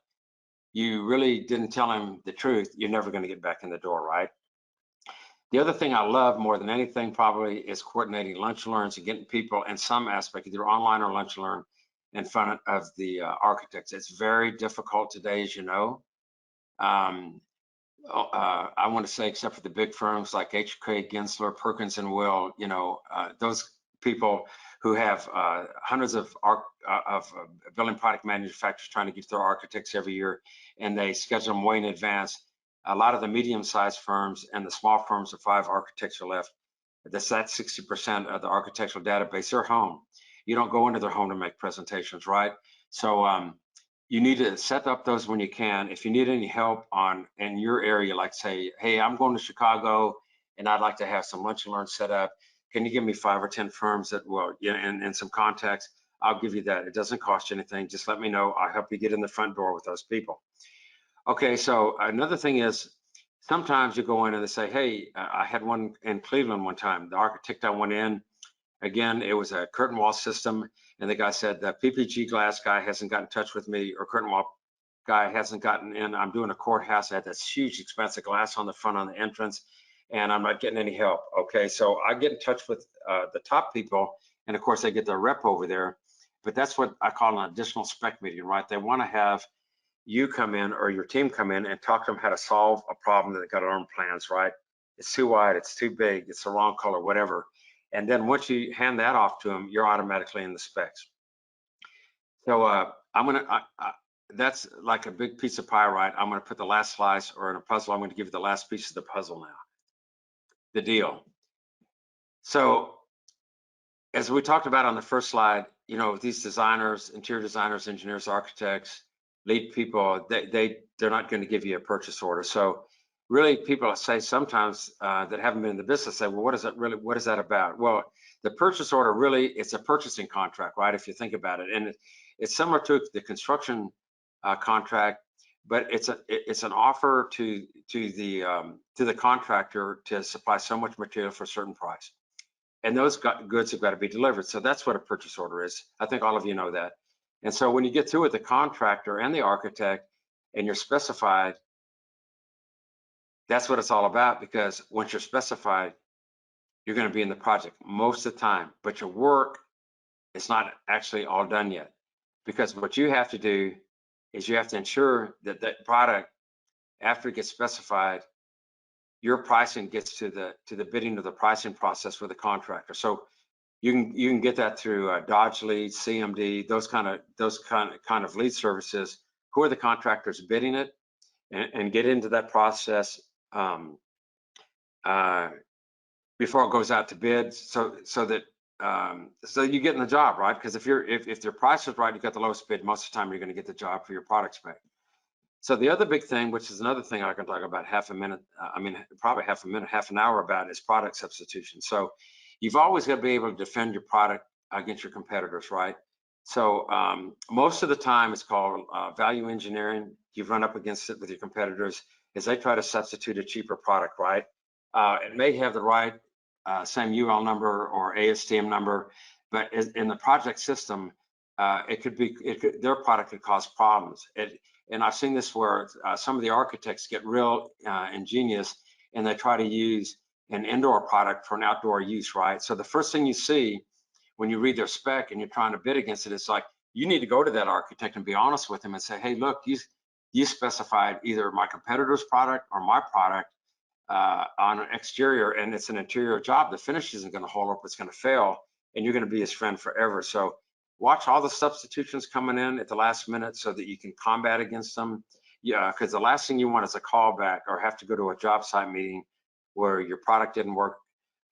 you really didn't tell him the truth, you're never going to get back in the door, right? The other thing I love more than anything probably is coordinating lunch and learns and getting people in some aspect, either online or lunch and learn, in front of the architects. It's very difficult today, as you know. I want to say, except for the big firms like HK, Gensler, Perkins and Will, those people who have hundreds of building product manufacturers trying to get their architects every year, and they schedule them way in advance. A lot of the medium-sized firms and the small firms of 5 architects are left. That's 60% of the architectural database. They're home. You don't go into their home to make presentations, right? So you need to set up those when you can. If you need any help in your area, like say, hey, I'm going to Chicago and I'd like to have some lunch and learn set up. Can you give me 5 or 10 firms that will, and some contacts? I'll give you that. It doesn't cost you anything. Just let me know. I'll help you get in the front door with those people. Okay, so another thing is sometimes you go in and they say, hey, I had one in Cleveland one time. The architect I went in, again, it was a curtain wall system, and the guy said the PPG Glass guy hasn't got in touch with me, or curtain wall guy hasn't gotten in. I'm doing a courthouse. I had this huge expensive glass on the front on the entrance, and I'm not getting any help. Okay, so I get in touch with the top people, and of course they get their rep over there. But that's what I call an additional spec meeting, right? They want to have you come in or your team come in and talk to them how to solve a problem that they got on plans, right? It's too wide, it's too big, it's the wrong color, whatever. And then once you hand that off to them, you're automatically in the specs. So that's like a big piece of pie, right? I'm gonna put the last slice, or in a puzzle, I'm gonna give you the last piece of the puzzle now, the deal. So as we talked about on the first slide, you know, these designers, interior designers, engineers, architects, lead people, they're not going to give you a purchase order. So really, people say sometimes that haven't been in the business say, well, what is that about? Well, the purchase order really, it's a purchasing contract, right? If you think about it, and it's similar to the construction contract, but it's an offer to the contractor to supply so much material for a certain price. And those goods have got to be delivered. So that's what a purchase order is. I think all of you know that. And so when you get through with the contractor and the architect and you're specified, that's what it's all about, because once you're specified, you're going to be in the project most of the time, but your work is not actually all done yet. Because what you have to do is you have to ensure that that product, after it gets specified, your pricing gets to the bidding of the pricing process with the contractor. So you can get that through Dodge Lead, CMD, those kind of lead services. Who are the contractors bidding it, and get into that process before it goes out to bid, so that you get in the job, right? Because if their price is right, you got the lowest bid. Most of the time, you're going to get the job for your product spec. So the other big thing, which is another thing I can talk about half an hour about, is product substitution. So you've always got to be able to defend your product against your competitors, right? So most of the time it's called value engineering. You've run up against it with your competitors as they try to substitute a cheaper product, right? It may have the right same UL number or ASTM number, but in the project system, their product could cause problems. And I've seen this where some of the architects get real ingenious, and they try to use an indoor product for an outdoor use, right? So the first thing you see when you read their spec and you're trying to bid against it, it's like, you need to go to that architect and be honest with him and say, hey, look, you specified either my competitor's product or my product on an exterior, and it's an interior job. The finish isn't going to hold up, it's going to fail, and you're going to be his friend forever. So watch all the substitutions coming in at the last minute so that you can combat against them. Yeah, because the last thing you want is a callback or have to go to a job site meeting where your product didn't work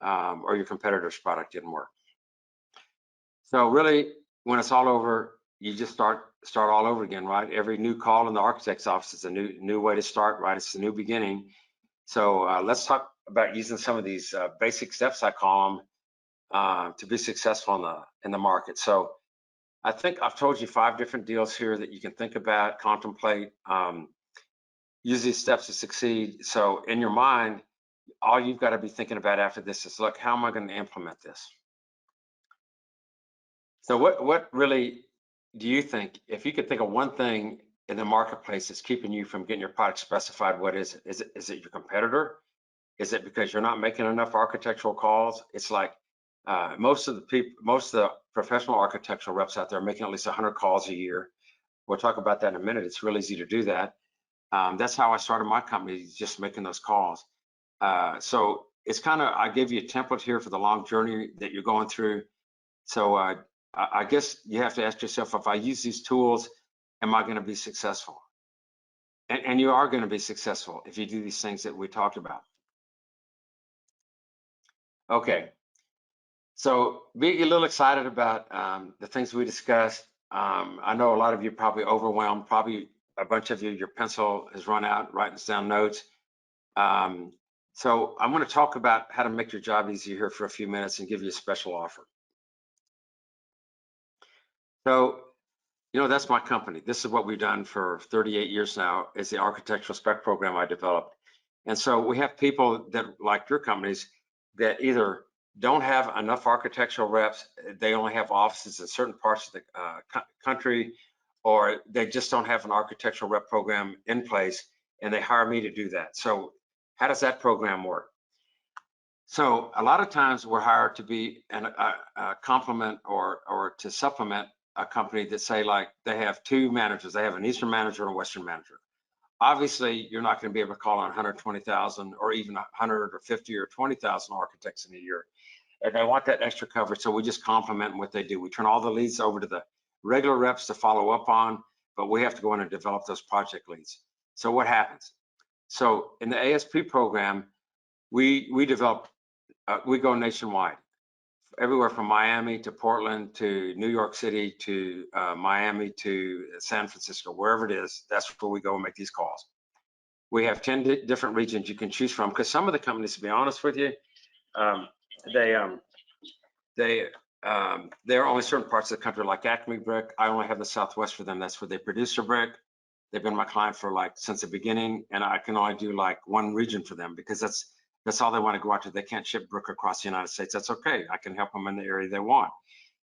or your competitor's product didn't work. So really, when it's all over, you just start all over again, right? Every new call in the architect's office is a new way to start, right? It's the new beginning. So let's talk about using some of these basic steps, I call them, to be successful in the market. So I think I've told you 5 different deals here that you can think about, contemplate, use these steps to succeed. So in your mind, all you've got to be thinking about after this is, look, how am I going to implement this? So what really do you think, if you could think of one thing in the marketplace that's keeping you from getting your product specified, what is it? Is it your competitor? Is it because you're not making enough architectural calls? It's like most of the professional architectural reps out there are making at least 100 calls a year. We'll talk about that in a minute. It's real easy to do that. That's how I started my company, just making those calls. So it's kind of, I gave you a template here for the long journey that you're going through. So I guess you have to ask yourself, if I use these tools, am I going to be successful? And you are going to be successful if you do these things that we talked about. Okay, so be a little excited about the things we discussed. I know a lot of you probably overwhelmed, probably a bunch of you, your pencil has run out writing down notes. So I'm going to talk about how to make your job easier here for a few minutes and give you a special offer. So, you know, that's my company. This is what we've done for 38 years now, is the architectural spec program I developed. And so we have people that, like your companies, that either don't have enough architectural reps, they only have offices in certain parts of the country, or they just don't have an architectural rep program in place, and they hire me to do that. So how does that program work? So a lot of times we're hired to be a complement or to supplement a company that say, like, they have two managers. They have an Eastern manager and a Western manager. Obviously, you're not going to be able to call on 120,000 or even 150 or 20,000 architects in a year. And they want that extra coverage, so we just complement what they do. We turn all the leads over to the regular reps to follow up on, but we have to go in and develop those project leads. So what happens? So in the A.S.P program, we develop, we go nationwide, everywhere from Miami to Portland to New York City to Miami to San Francisco, wherever it is, that's where we go and make these calls. We have 10 different regions you can choose from, because some of the companies, to be honest with you, they're only certain parts of the country, like Acme Brick. I only have the Southwest for them. That's where they produce their brick. They've been my client for like since the beginning, and I can only do like one region for them, because that's all they want to go out to. They can't ship brick across the United States. That's okay. I can help them in the area they want.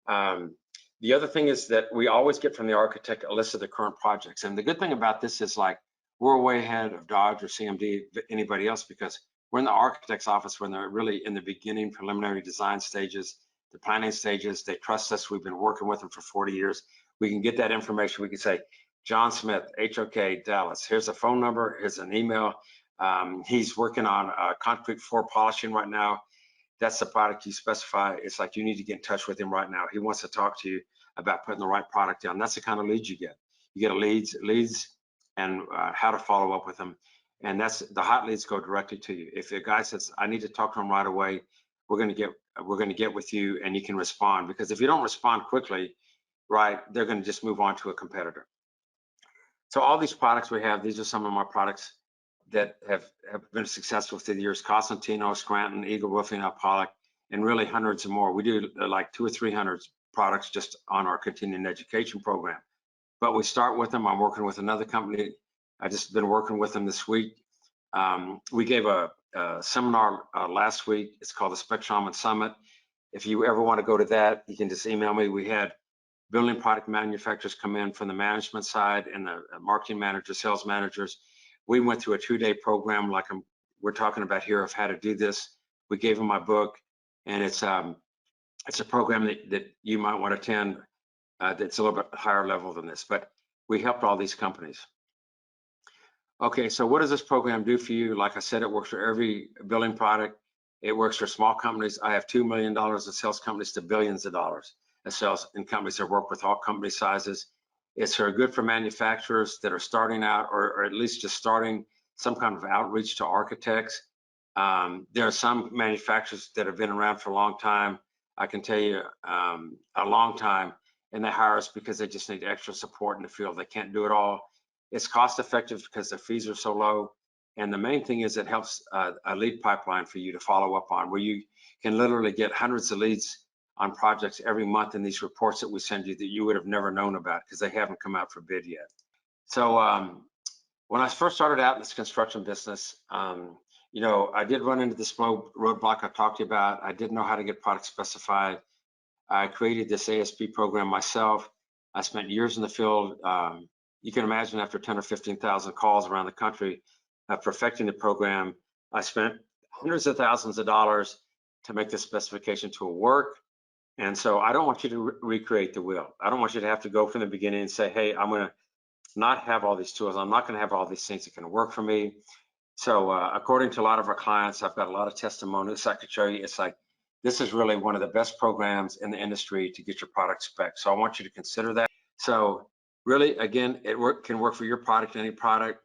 The other thing is that we always get from the architect a list of the current projects. And the good thing about this is, like, we're way ahead of Dodge or CMD, anybody else, because we're in the architect's office when they're really in the beginning preliminary design stages, the planning stages. They trust us. We've been working with them for 40 years. We can get that information. We can say, John Smith, HOK, Dallas, here's a phone number, here's an email. He's working on concrete floor polishing right now. That's the product you specify. It's like, you need to get in touch with him right now. He wants to talk to you about putting the right product down. That's the kind of leads you get. You get leads and how to follow up with them. And that's the hot leads go directly to you. If a guy says, I need to talk to him right away, we're going to get with you, and you can respond. Because if you don't respond quickly, right, they're going to just move on to a competitor. So all these products we have, these are some of my products that have been successful through the years: Costantino, Scranton, Eagle Roofing, Pollock, and really hundreds of more. We do like 200 or 300 products just on our continuing education program. But we start with them. I'm working with another company. I just been working with them this week. We gave a seminar last week. It's called the Spec Shaman Summit. If you ever want to go to that, you can just email me. We had building product manufacturers come in from the management side, and the marketing managers, sales managers. We went through a 2-day program like we're talking about here of how to do this. We gave them my book, and it's a program that you might want to attend that's a little bit higher level than this, but we helped all these companies. Okay, so what does this program do for you? Like I said, it works for every building product. It works for small companies. I have $2 million of sales companies to billions of dollars of sales in companies that work with all company sizes. It's good for manufacturers that are starting out, or at least just starting some kind of outreach to architects. There are some manufacturers that have been around for a long time. I can tell you a long time, and they hire us because they just need extra support in the field. They can't do it all. It's cost effective because the fees are so low. And the main thing is it helps a lead pipeline for you to follow up on, where you can literally get hundreds of leads on projects every month in these reports that we send you that you would have never known about because they haven't come out for bid yet. So when I first started out in this construction business, you know, I did run into this roadblock I talked to you about. I didn't know how to get products specified. I created this A.S.P program myself. I spent years in the field. You can imagine, after 10 or 15,000 calls around the country, perfecting the program. I spent hundreds of thousands of dollars to make this specification tool work. And so I don't want you to recreate the wheel. I don't want you to have to go from the beginning and say, hey, I'm going to not have all these tools. I'm not going to have all these things that can work for me. So according to a lot of our clients, I've got a lot of testimonials I could show you. It's like, this is really one of the best programs in the industry to get your product spec. So I want you to consider that. So really, again, it can work for your product, any product.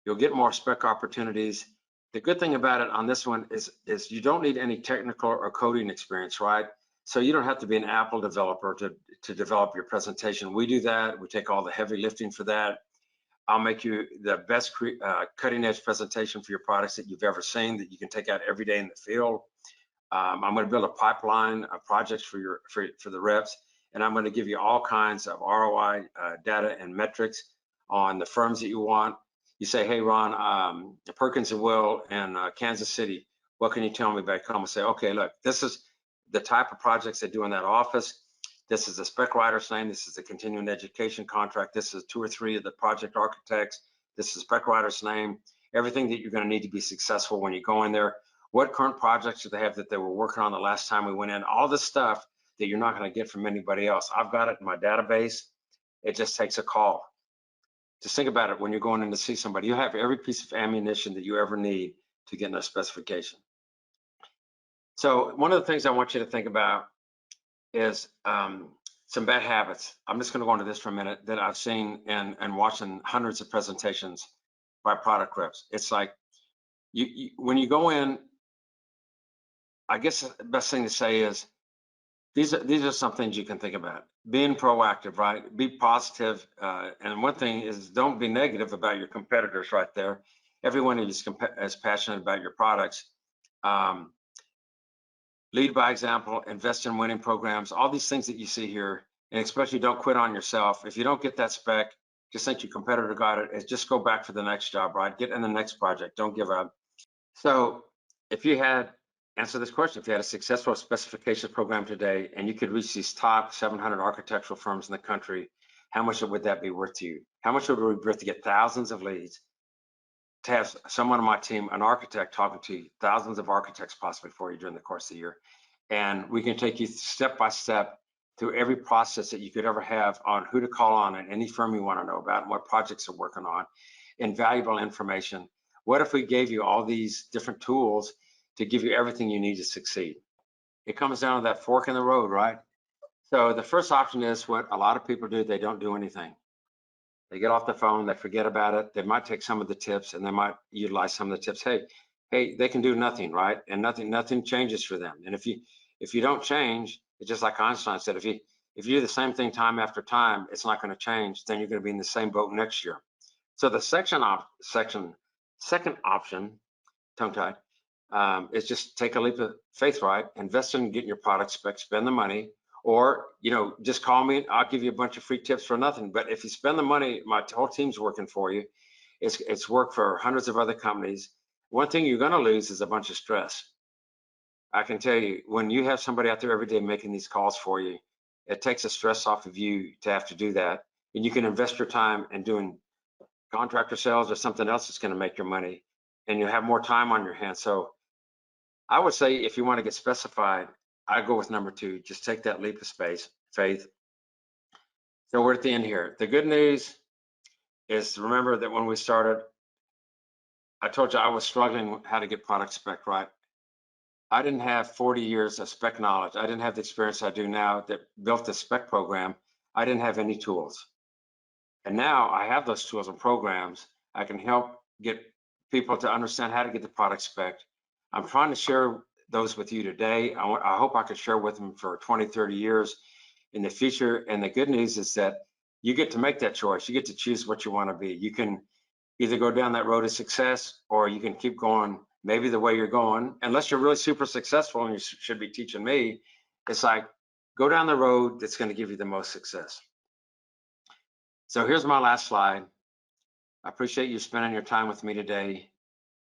You'll get more spec opportunities. The good thing about it on this one is you don't need any technical or coding experience, right? So you don't have to be an Apple developer to develop your presentation. We do that. We take all the heavy lifting for that. I'll make you the best cutting edge presentation for your products that you've ever seen, that you can take out every day in the field. I'm going to build a pipeline of projects for the reps, and I'm going to give you all kinds of ROI data and metrics on the firms that you want. You say, hey, Ron, Perkins and Will in Kansas City, what can you tell me about? Come and say, okay, look, this is the type of projects they do in that office. This is the spec writer's name. This is the continuing education contract. This is 2 or 3 of the project architects. This is spec writer's name. Everything that you're going to need to be successful when you go in there. What current projects do they have that they were working on the last time we went in? All this stuff that you're not going to get from anybody else. I've got it in my database. It just takes a call. Just think about it when you're going in to see somebody. You have every piece of ammunition that you ever need to get in their specification. So one of the things I want you to think about is some bad habits. I'm just going to go into this for a minute that I've seen and watching hundreds of presentations by product reps. It's like when you go in, I guess the best thing to say is these are some things you can think about. Being proactive, right? Be positive. And one thing is don't be negative about your competitors right there. Everyone is passionate about your products. Lead by example, invest in winning programs, all these things that you see here, and especially don't quit on yourself. If you don't get that spec, just think your competitor got it, and just go back for the next job, right? Get in the next project, don't give up. So if you had, answer this question, if you had a successful specification program today and you could reach these top 700 architectural firms in the country, how much would that be worth to you? How much would it be worth to get thousands of leads, to have someone on my team, an architect, talking to thousands of architects possibly for you during the course of the year? And we can take you step by step through every process that you could ever have on who to call on at any firm you want to know about and what projects they're working on, invaluable information. What if we gave you all these different tools to give you everything you need to succeed? It comes down to that fork in the road, right? So the first option is what a lot of people do, they don't do anything. They get off the phone, they forget about it. They might take some of the tips and they might utilize some of the tips. Hey, they can do nothing, right? And nothing changes for them. And if you don't change, it's just like Einstein said, if you do the same thing time after time, it's not going to change. Then you're going to be in the same boat next year. So the second option, tongue-tied, is just take a leap of faith, right? Invest in getting your product spec, spend the money, or just call me. I'll give you a bunch of free tips for nothing. But if you spend the money, my whole team's working for you. It's worked for hundreds of other companies. One thing you're going to lose is a bunch of stress. I can tell you, when you have somebody out there every day making these calls for you, it takes the stress off of you to have to do that. And you can invest your time in doing contractor sales or something else that's going to make your money, and you have more time on your hands. So I would say if you want to get specified, I go with number 2. Just take that leap of faith. So we're at the end here. The good news is, remember that when we started, I told you I was struggling how to get product spec right. I didn't have 40 years of spec knowledge. I didn't have the experience I do now that built the spec program. I didn't have any tools. And now I have those tools and programs. I can help get people to understand how to get the product spec. I'm trying to share those with you today. I hope I can share with them for 20, 30 years in the future. And the good news is that you get to make that choice. You get to choose what you want to be. You can either go down that road of success, or you can keep going maybe the way you're going. Unless you're really super successful, and you should be teaching me, it's like, go down the road that's going to give you the most success. So here's my last slide. I appreciate you spending your time with me today,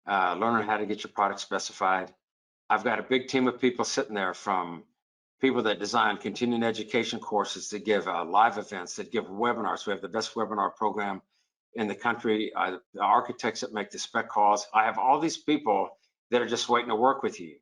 learning how to get your product specified. I've got a big team of people sitting there, from people that design continuing education courses, that give live events, that give webinars. We have the best webinar program in the country, the architects that make the spec calls. I have all these people that are just waiting to work with you.